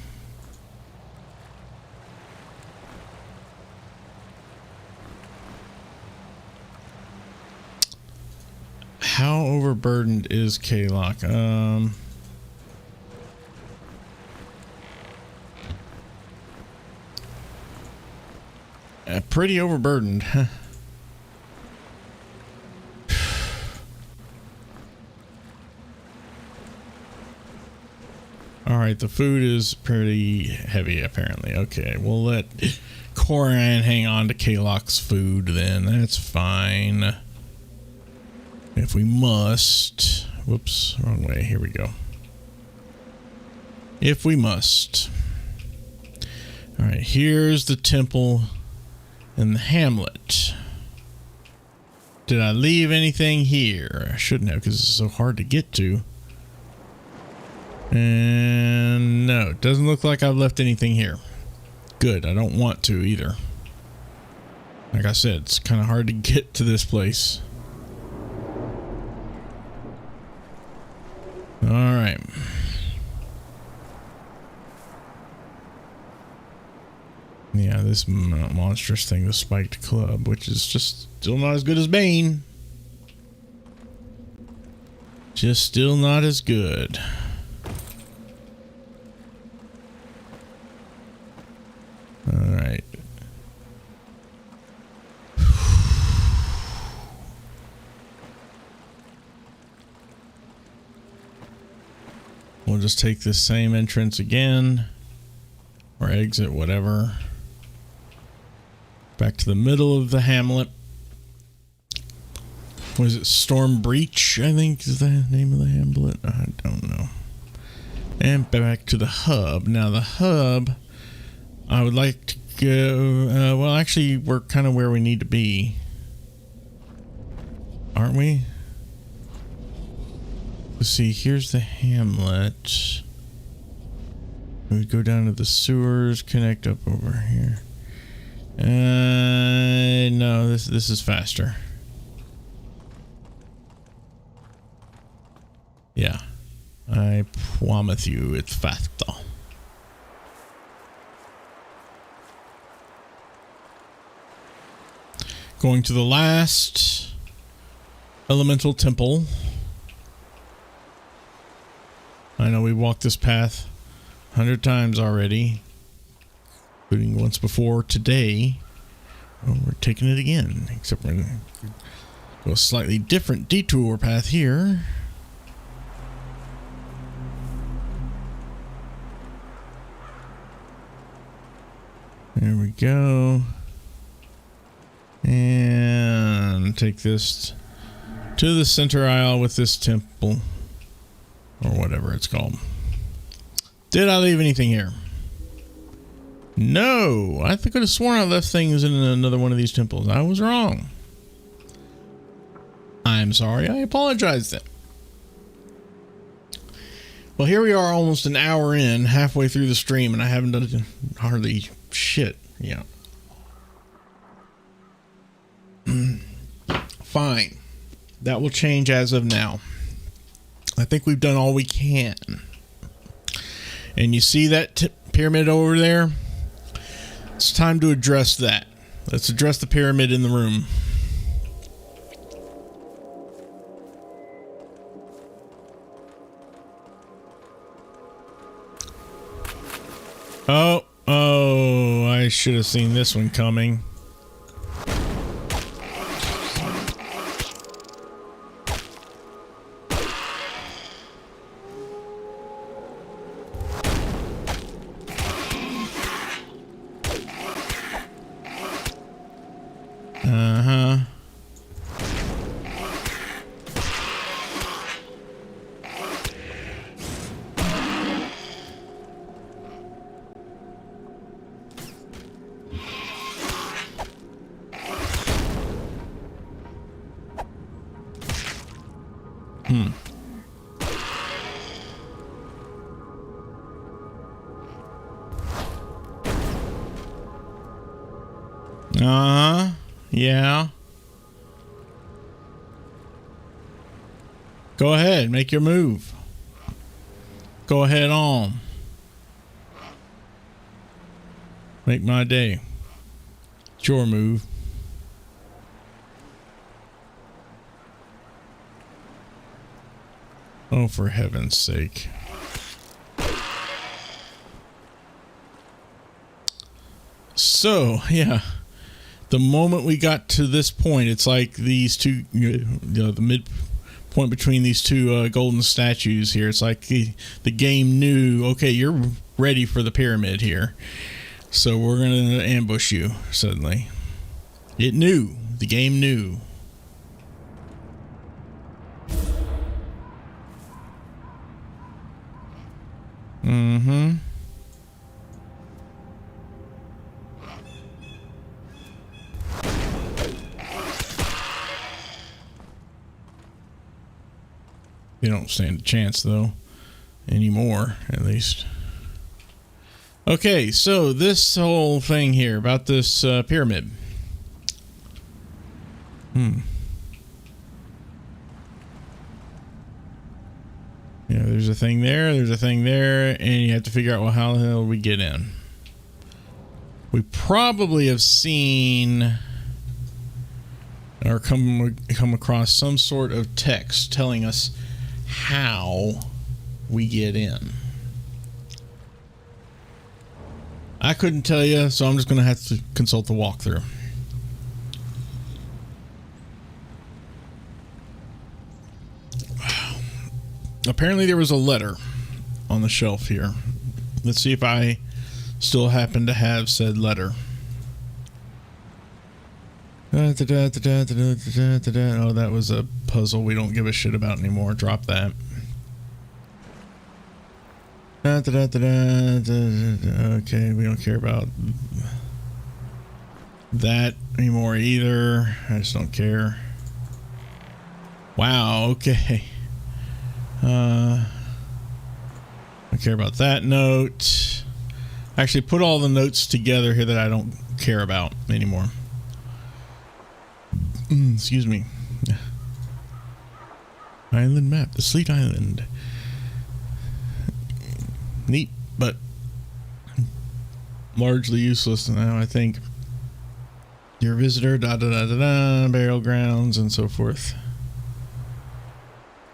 How overburdened is K-Lock? Pretty overburdened. All right, the food is pretty heavy apparently. Okay, we'll let Coran hang on to K-Lock's food then. That's fine. If we must. Whoops, wrong way. Here we go. If we must. All right, here's the temple and the hamlet. Did I leave anything here? I shouldn't have, because it's so hard to get to. And no, it doesn't look like I've left anything here. Good, I don't want to either. Like I said, it's kind of hard to get to this place. All right. Yeah, this monstrous thing, the spiked club, which is just still not as good as Bane. Just still not as good. All right. We'll just take this same entrance again, or exit, whatever. Back to the middle of the hamlet. What is it? Storm Breach, I think is the name of the hamlet. I don't know. And back to the hub. Now the hub, I would like to go... well, actually, we're kind of where we need to be. Aren't we? Let's see, here's the hamlet. We go down to the sewers, connect up over here. No, this is faster. Yeah, I promise you it's faster. Going to the last elemental temple. I know we walked this path 100 times already, including once before today. Well, we're taking it again, except we're going to go a slightly different detour path here. There we go. And take this to the center aisle with this temple, or whatever it's called. Did I leave anything here? No, I could have sworn I left things in another one of these temples. I was wrong. I'm sorry. I apologize then. Well, here we are almost an hour in, halfway through the stream, and I haven't done hardly shit. Yeah. Fine. That will change as of now. I think we've done all we can. And you see that pyramid over there? It's time to address that. Let's address the pyramid in the room. Oh, I should have seen this one coming. Yeah. Go ahead, make your move. Go ahead on. Make my day. It's your move. Oh, for heaven's sake. So, yeah. The moment we got to this point, it's like these two, the midpoint between these two golden statues here. It's like the game knew, okay, you're ready for the pyramid here. So we're going to ambush you suddenly. It knew. The game knew. Mm-hmm. They don't stand a chance, though. Anymore, at least. Okay, so this whole thing here about this pyramid. Yeah, there's a thing there, and you have to figure out, well, how the hell we get in. We probably have seen or come across some sort of text telling us how we get in. I couldn't tell you, so I'm just going to have to consult the walkthrough. Apparently there was a letter on the shelf here. Let's see if I still happen to have said letter. Oh, that was a puzzle we don't give a shit about anymore. Drop that. Okay, we don't care about that anymore either. I just don't care. Wow, okay. I care about that note. Actually, put all the notes together here that I don't care about anymore. Excuse me. Island map, the Sleet Island. Neat, but largely useless now, I think. Your visitor, burial grounds, and so forth.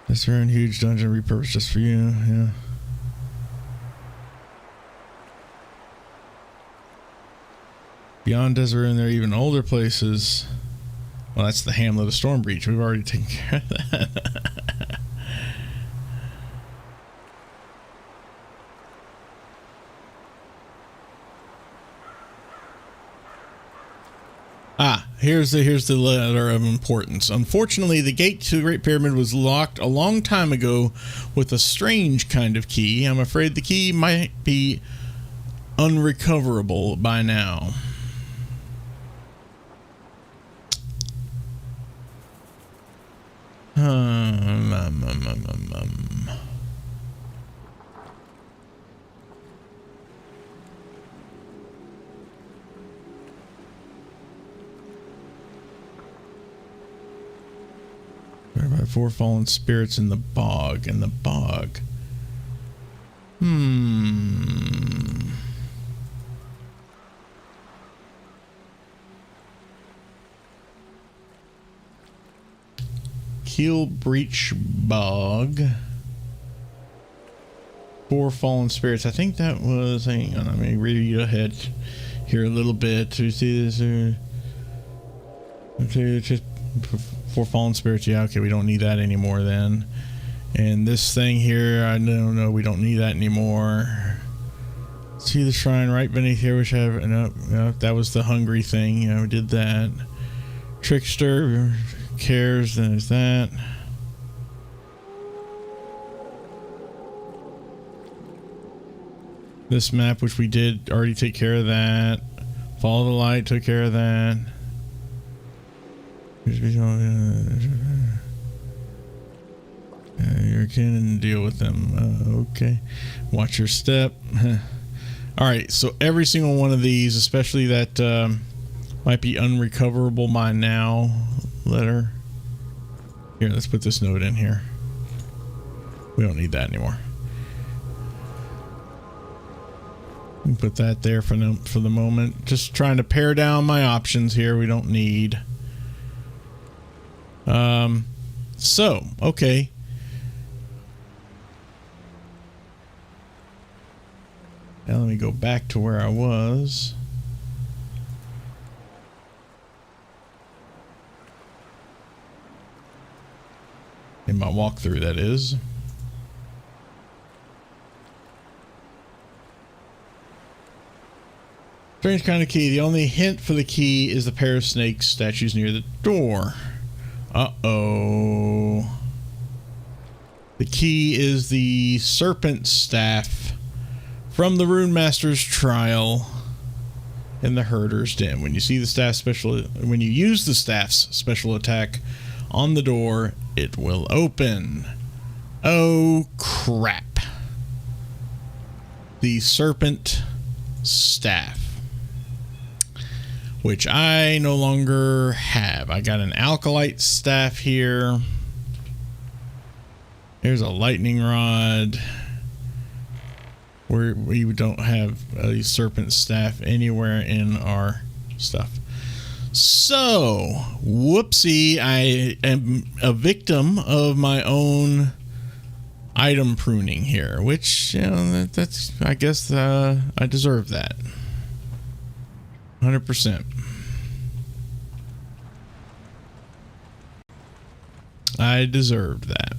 That's their own huge dungeon repurposed just for you, yeah. Beyond Desert, and there are even older places. Well, that's the Hamlet of Stormbreach. We've already taken care of that. Here's the letter of importance. Unfortunately, the gate to the Great Pyramid was locked a long time ago with a strange kind of key. I'm afraid the key might be unrecoverable by now. By 4 fallen spirits in the bog. Keel Breach Bog. 4 fallen spirits. I think that was. Hang on, let me read ahead here a little bit to see this. Just 4 fallen spirits. Yeah, okay, we don't need that anymore then. And this thing here, I don't know, we don't need that anymore. See the shrine right beneath here, which I have. No, that was the hungry thing. Yeah, we did that. Trickster cares. There's that. This map, which we did already take care of that. Follow the light, took care of that. You're kin, deal with them. Okay. Watch your step. Alright, so every single one of these, especially that might be unrecoverable by now letter. Here, let's put this note in here. We don't need that anymore. We can put that there for the moment. Just trying to pare down my options here. We don't need. So, okay. Now let me go back to where I was. In my walkthrough, that is. Strange kind of key. The only hint for the key is the pair of snake statues near the door. Uh-oh. The key is the serpent staff from the Rune Master's trial in the Herder's Den. When you see the staff when you use the staff's special attack on the door, it will open. Oh, crap. The serpent staff, which I no longer have. I got an alkalite staff here. There's a lightning rod. We don't have a serpent staff anywhere in our stuff. So, whoopsie, I am a victim of my own item pruning here, which, you know, that's, I guess, I deserve that. 100%. I deserved that.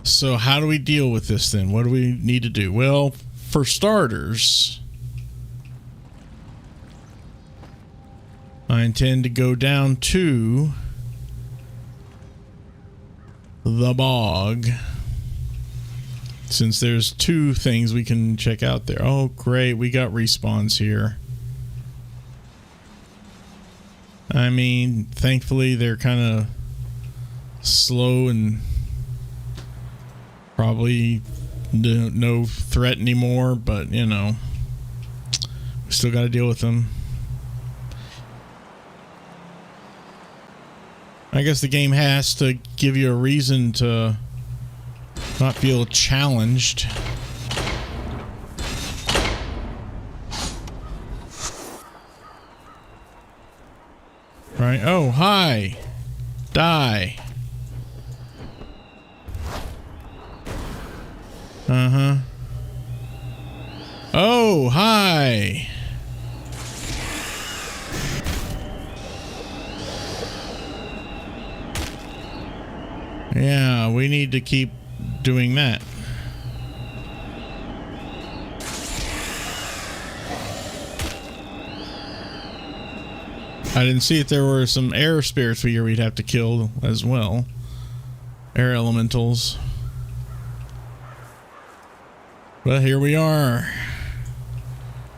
So how do we deal with this then? What do we need to do? Well, for starters, I intend to go down to the bog, since there's two things we can check out there. Oh, great. We got respawns here. I mean, thankfully, they're kind of slow and probably no threat anymore, but, you know, we still got to deal with them. I guess the game has to give you a reason to not feel challenged. Right? Oh, hi. Die. Uh-huh. Oh, hi. Yeah, we need to keep doing that. I didn't see if there were some air spirits here we'd have to kill as well. Air elementals. But here we are.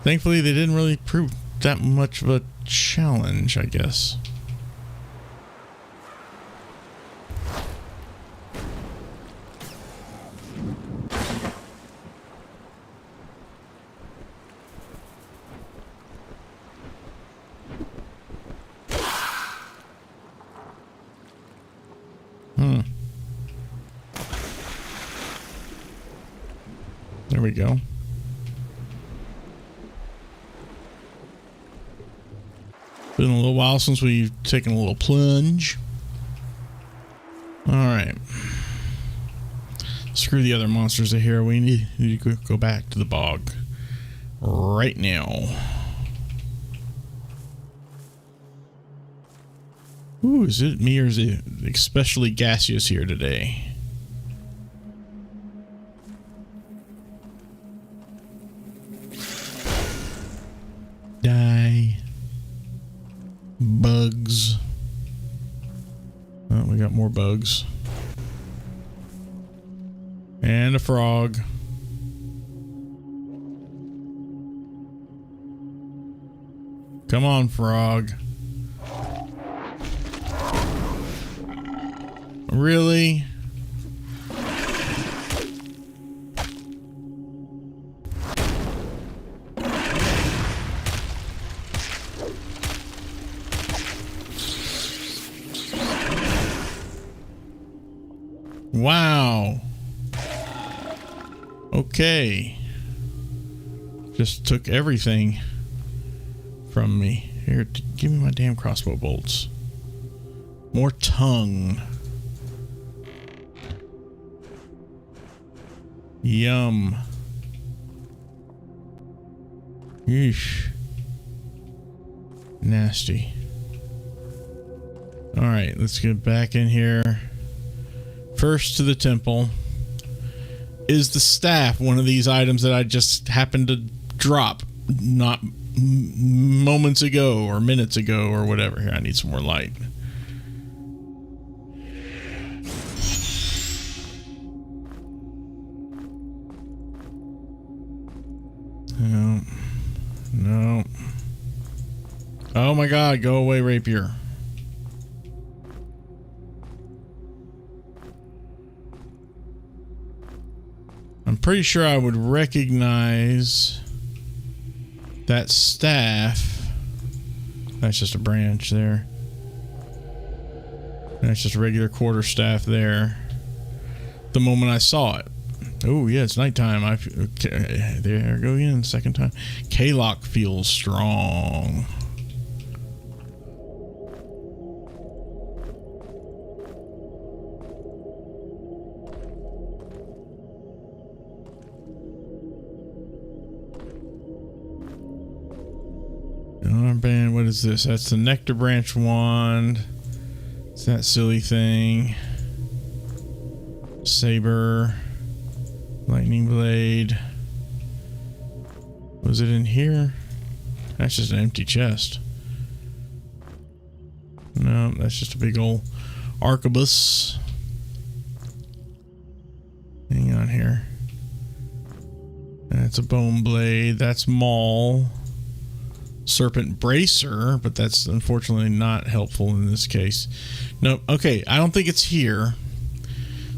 Thankfully, they didn't really prove that much of a challenge, I guess. There we go. Been a little while since we've taken a little plunge. Alright. Screw the other monsters are here. We need to go back to the bog right now. Ooh, is it me or is it especially gaseous here today? Die. Bugs. Oh, we got more bugs. And a frog. Come on, frog. Really? Wow. Okay. Just took everything from me. Here, give me my damn crossbow bolts. More tongue. Yum. Yeesh. Nasty. Alright, let's get back in here. First to the temple. Is the staff one of these items that I just happened to drop not moments ago or minutes ago or whatever? Here, I need some more light. No. No. Oh my god, go away, rapier. I'm pretty sure I would recognize that staff. That's just a branch there. That's just a regular quarterstaff there. The moment I saw it. Oh yeah, it's nighttime. Okay, there I go again, second time. K-Lock feels strong. Armband, what is this? That's the Nectar Branch wand. It's that silly thing. Saber. Lightning blade. Was it in here? That's just an empty chest. No, that's just a big old arquebus. Hang on here. That's a bone blade. That's maul. Serpent bracer, but that's unfortunately not helpful in this case. Nope. Okay, I don't think it's here.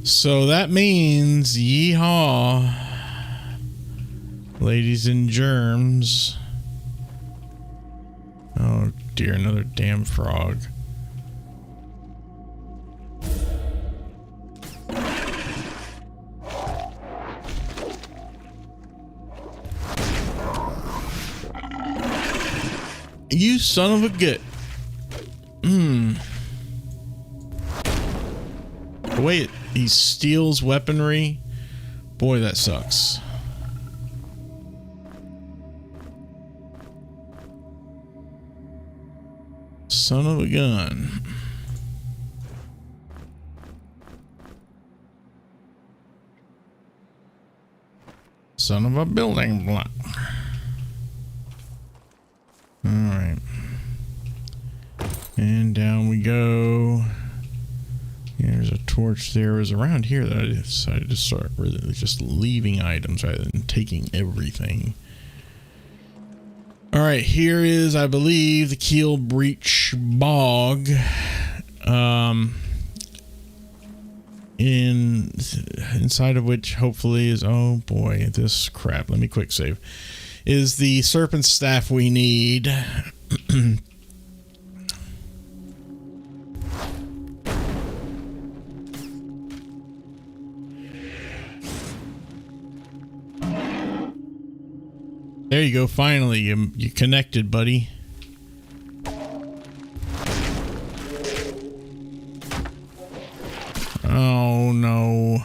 So that means, yeehaw, ladies and germs. Oh dear, another damn frog. You son of a gut. The way he steals weaponry, boy, that sucks. Son of a gun. Son of a building block. Alright. And down we go. There's a torch there. It was around here that I decided to start really just leaving items rather than taking everything. Alright, here is, I believe, the Keel Breach Bog. Inside of which hopefully is, oh boy, this crap. Let me quick save. Is the serpent staff we need. There you go, finally, you connected, buddy. Oh no.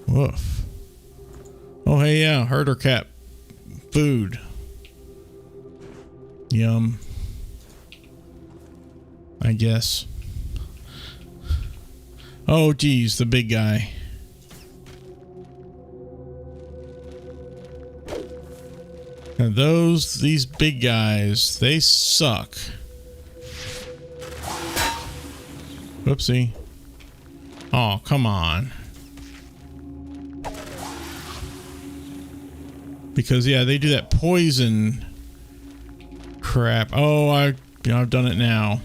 Woof. Oh, hey, yeah, herder cap. Food. Yum. I guess. Oh, geez, the big guy. Now these big guys, they suck. Whoopsie. Oh, come on. Because yeah, they do that poison crap. Oh, I've done it now.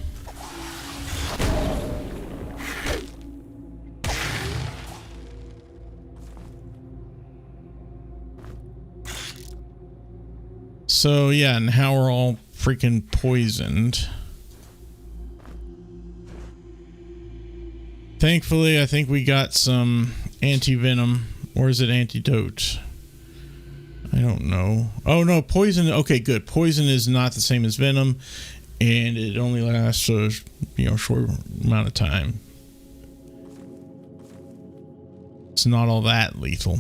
So yeah, and how we're all freaking poisoned. Thankfully, I think we got some anti-venom Or is it antidote? I don't know. Oh, no, poison. Okay, good. Poison is not the same as venom, and it only lasts a short amount of time. It's not all that lethal.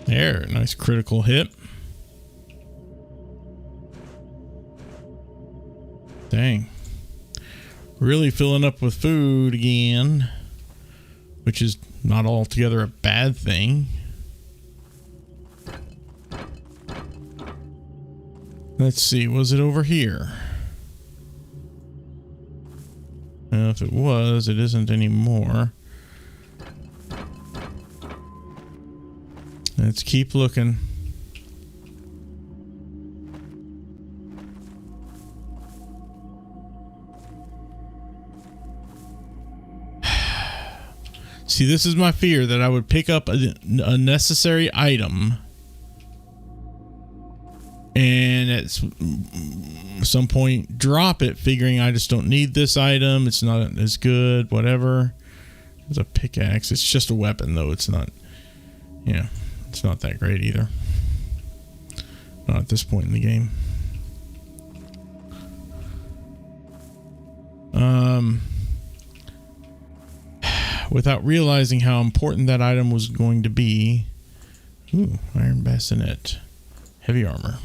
There, nice critical hit. Dang. Really filling up with food again, which is not altogether a bad thing. Let's see, was it over here? Well, if it was, it isn't anymore. Let's keep looking. See, this is my fear, that I would pick up a necessary item and at some point drop it, figuring I just don't need this item. It's not as good, whatever. It's a pickaxe. It's just a weapon, though. It's not, yeah. It's not that great either. Not at this point in the game. Without realizing how important that item was going to be. Ooh, iron bassinet. Heavy armor.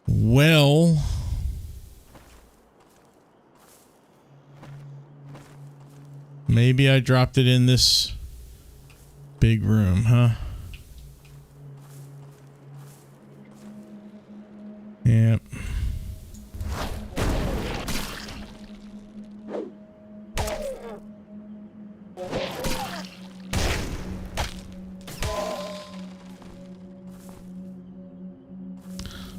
Well... maybe I dropped it in this big room, huh? Yep.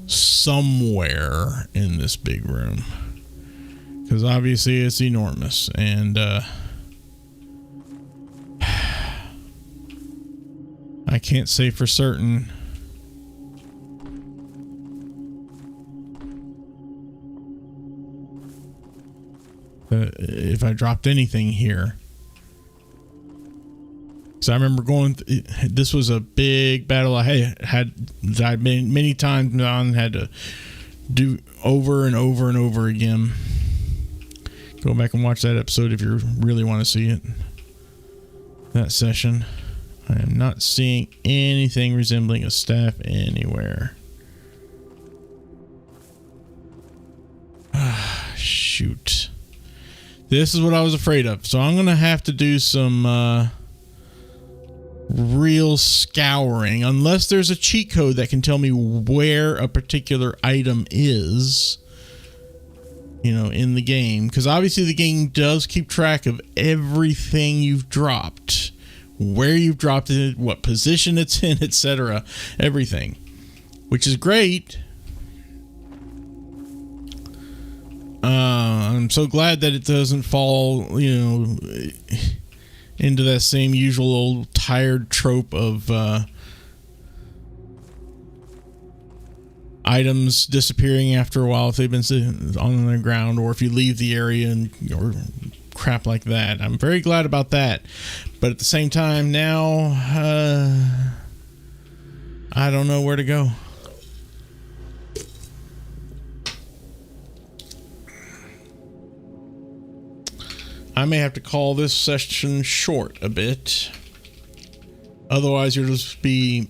Somewhere in this big room. Because obviously it's enormous. And, I can't say for certain. If I dropped anything here. Because I remember going, this was a big battle I had been many times on, had to do over and over and over again. Go back and watch that episode if you really want to see it. That session. I am not seeing anything resembling a staff anywhere. Ah, shoot. This is what I was afraid of. So I'm going to have to do some real scouring. Unless there's a cheat code that can tell me where a particular item is, in the game. Because obviously the game does keep track of everything you've dropped. Where you've dropped it, what position it's in, etc. Everything. Which is great. I'm so glad that it doesn't fall, into that same usual old tired trope of items disappearing after a while if they've been sitting on the ground, or if you leave the area or crap like that. I'm very glad about that. But at the same time now, I don't know where to go. I may have to call this session short a bit. Otherwise, you'll just be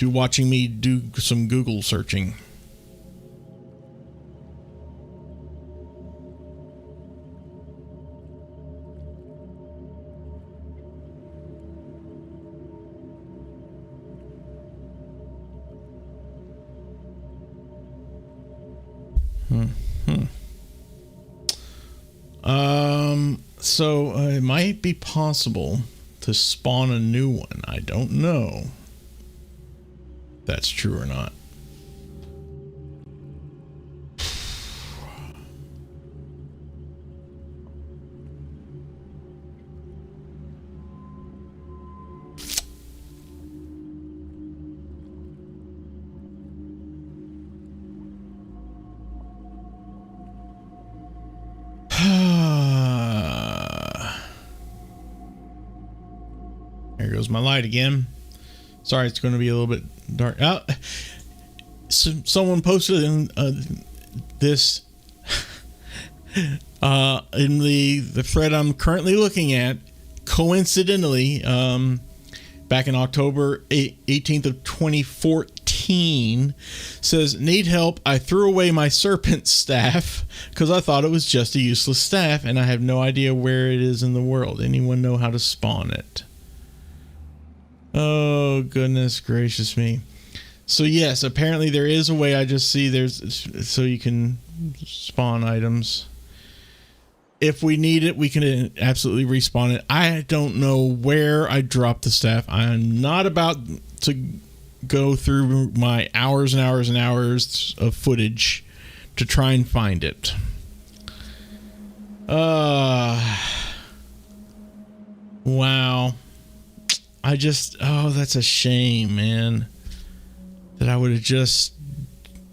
watching me do some Google searching. So it might be possible to spawn a new one. I don't know if that's true or not. There goes my light again. Sorry, it's going to be a little bit dark. Someone posted in this in the thread I'm currently looking at. Coincidentally, back in October 18th of 2014, says, need help. I threw away my serpent staff because I thought it was just a useless staff, and I have no idea where it is in the world. Anyone know how to spawn it? Oh, goodness gracious me. So yes, apparently there is a way. I just see there's, so you can spawn items. If we need it, we can absolutely respawn it. I don't know where I dropped the staff. I'm not about to go through my hours and hours and hours of footage to try and find it. Wow. That's a shame, man. That I would have just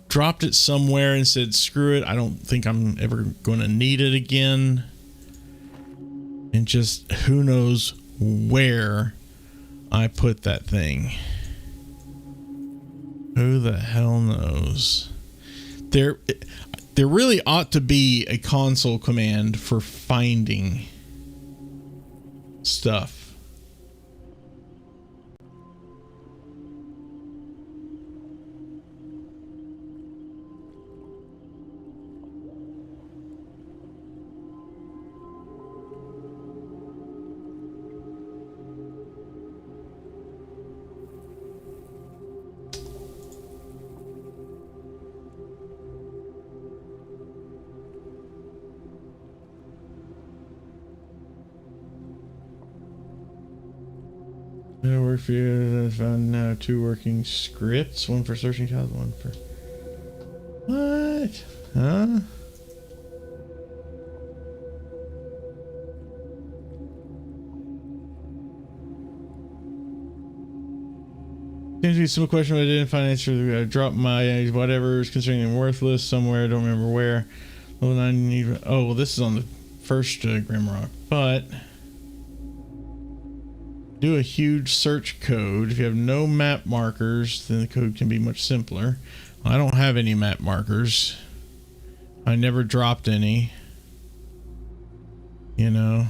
dropped it somewhere and said, screw it. I don't think I'm ever going to need it again. And just who knows where I put that thing. Who the hell knows? There really ought to be a console command for finding stuff. It'll work for you. I found now 2 working scripts. One for searching tiles, one for... What? Huh? Seems to be a simple question, but I didn't find an answer. I dropped my whatever is considering them worthless somewhere. I don't remember where. Level 9 need... Oh, well, this is on the first Grimrock, but... Do a huge search code. If you have no map markers, then the code can be much simpler. Well, I don't have any map markers. I never dropped any. You know.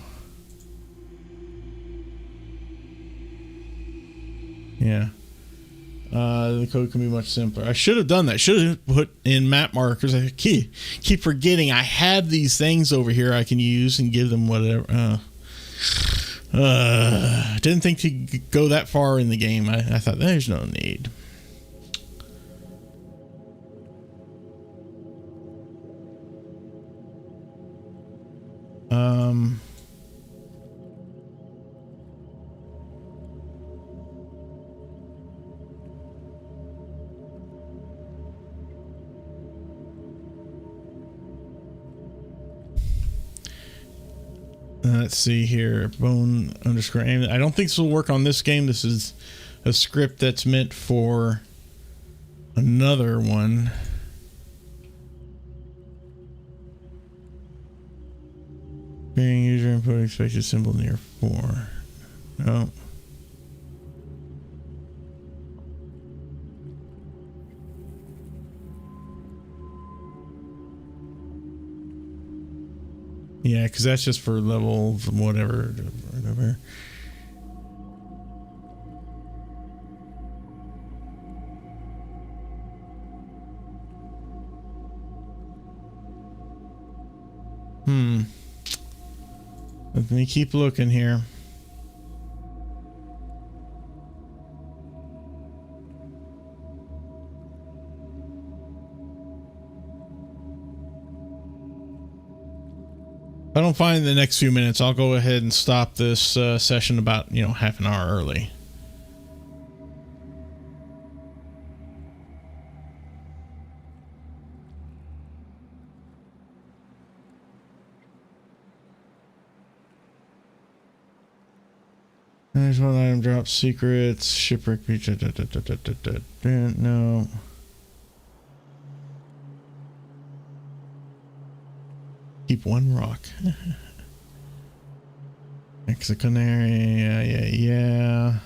Yeah. The code can be much simpler. I should have done that. Should have put in map markers. I keep forgetting I have these things over here I can use and give them whatever. Didn't think to go that far in the game. I thought there's no need. Let's see here. Bone underscore aim. I don't think this will work on this game. This is a script that's meant for another one. Being user input expected symbol near 4. No. Yeah, because that's just for level whatever. Let me keep looking here. If I don't find the next few minutes, I'll go ahead and stop this session about, half an hour early. There's one item drop secrets, shipwreck beach. No. Keep one rock. Exocanary, yeah.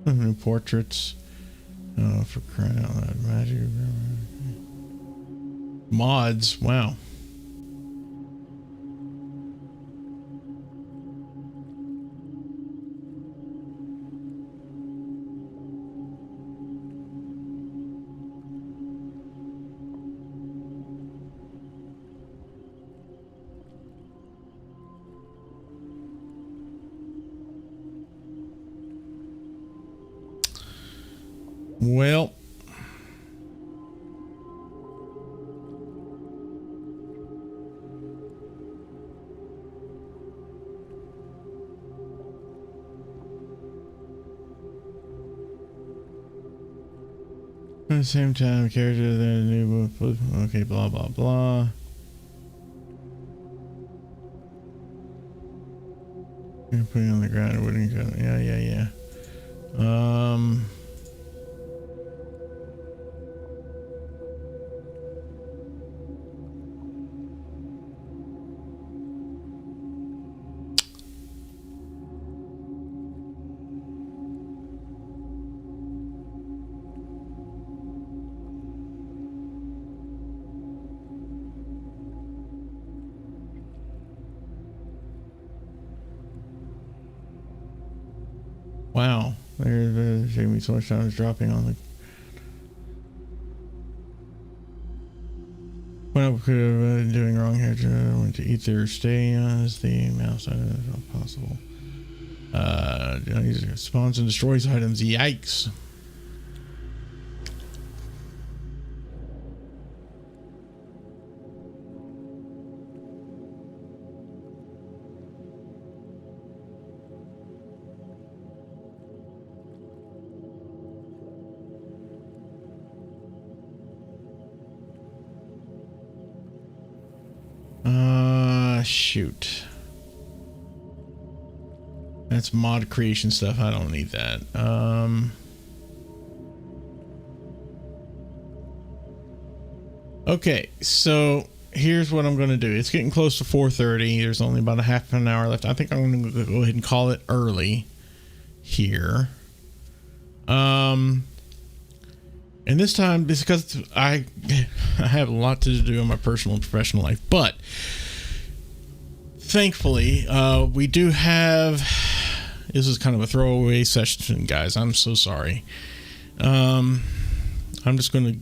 New portraits. Oh, for crying out loud. Magic. Mods. Wow. Well, at the same time, character that new book. Okay, blah blah blah. You're putting on the ground. Wouldn't go. Yeah. Wow, there's saving me so much time. I was dropping on the. What I could have been doing wrong here? I went to either stay as the mouse if possible. Spawns and destroys items. Yikes. Shoot. That's mod creation stuff. I don't need that. Okay, so here's what I'm going to do. It's getting close to 4:30. There's only about a half an hour left. I think I'm going to go ahead and call it early here. And this time, because I have a lot to do in my personal and professional life, but thankfully, we do have. This is kind of a throwaway session, guys. I'm so sorry. I'm just going to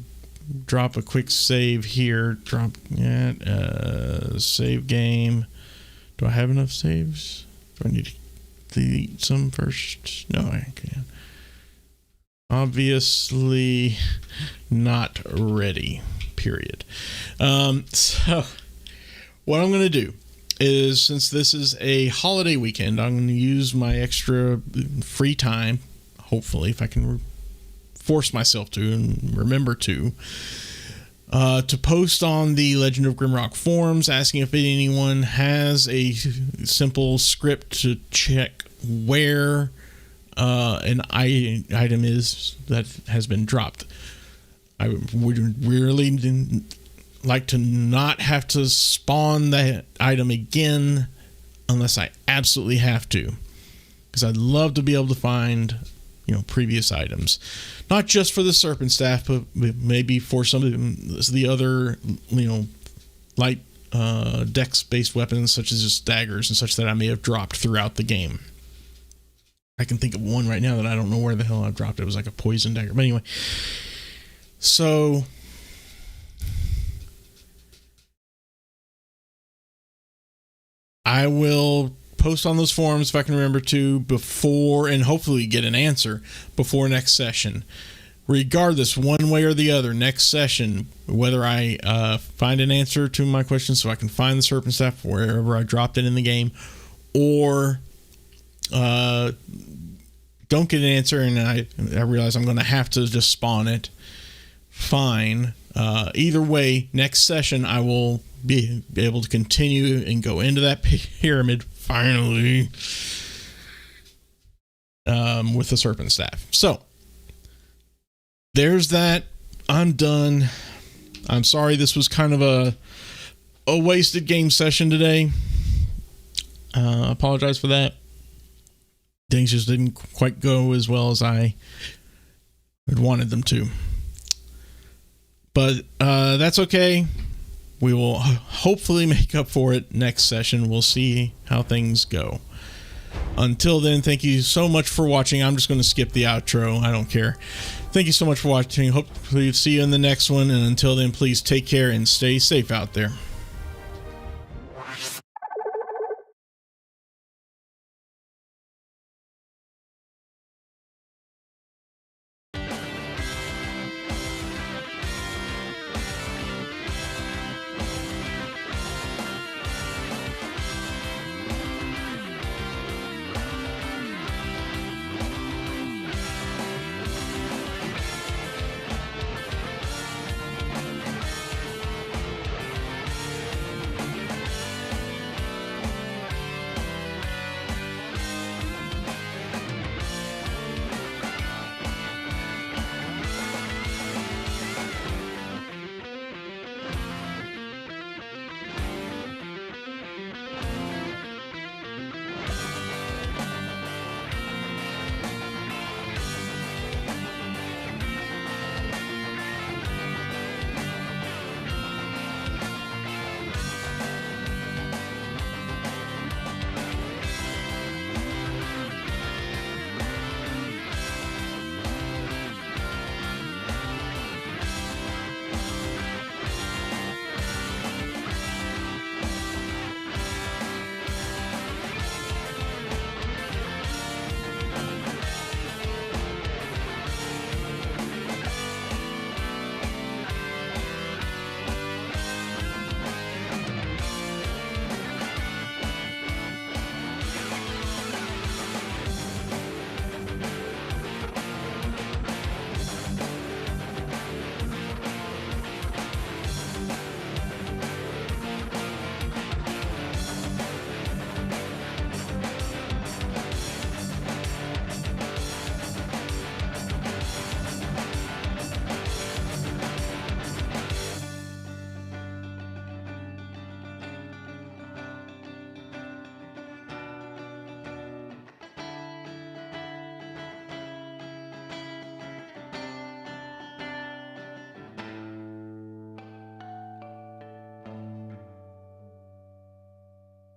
drop a quick save here. Save game. Do I have enough saves? Do I need to delete some first? No, I can't. Obviously not ready, period. So what I'm going to do is, since this is a holiday weekend, I'm going to use my extra free time, hopefully, if I can force myself to and remember to post on the Legend of Grimrock forums, asking if anyone has a simple script to check where an item is that has been dropped. I would really like to not have to spawn that item again unless I absolutely have to, because I'd love to be able to find, previous items, not just for the serpent staff, but maybe for some of the other, light dex based weapons such as just daggers and such that I may have dropped throughout the game. I can think of one right now that I don't know where the hell I dropped. It was like a poison dagger. But anyway, so I will post on those forums if I can remember to before, and hopefully get an answer before next session. Regardless, one way or the other, next session, whether I find an answer to my question so I can find the serpent staff wherever I dropped it in the game, or don't get an answer and I realize I'm going to have to just spawn it, fine. Either way, next session I will be able to continue and go into that pyramid finally with the serpent staff. So there's that. I'm done. I'm sorry this was kind of a wasted game session today. Apologize for that. Things just didn't quite go as well as I had wanted them to. But that's okay. We will hopefully make up for it next session. We'll see how things go. Until then, thank you so much for watching. I'm just going to skip the outro. I don't care. Thank you so much for watching. Hopefully see you in the next one. And until then, please take care and stay safe out there.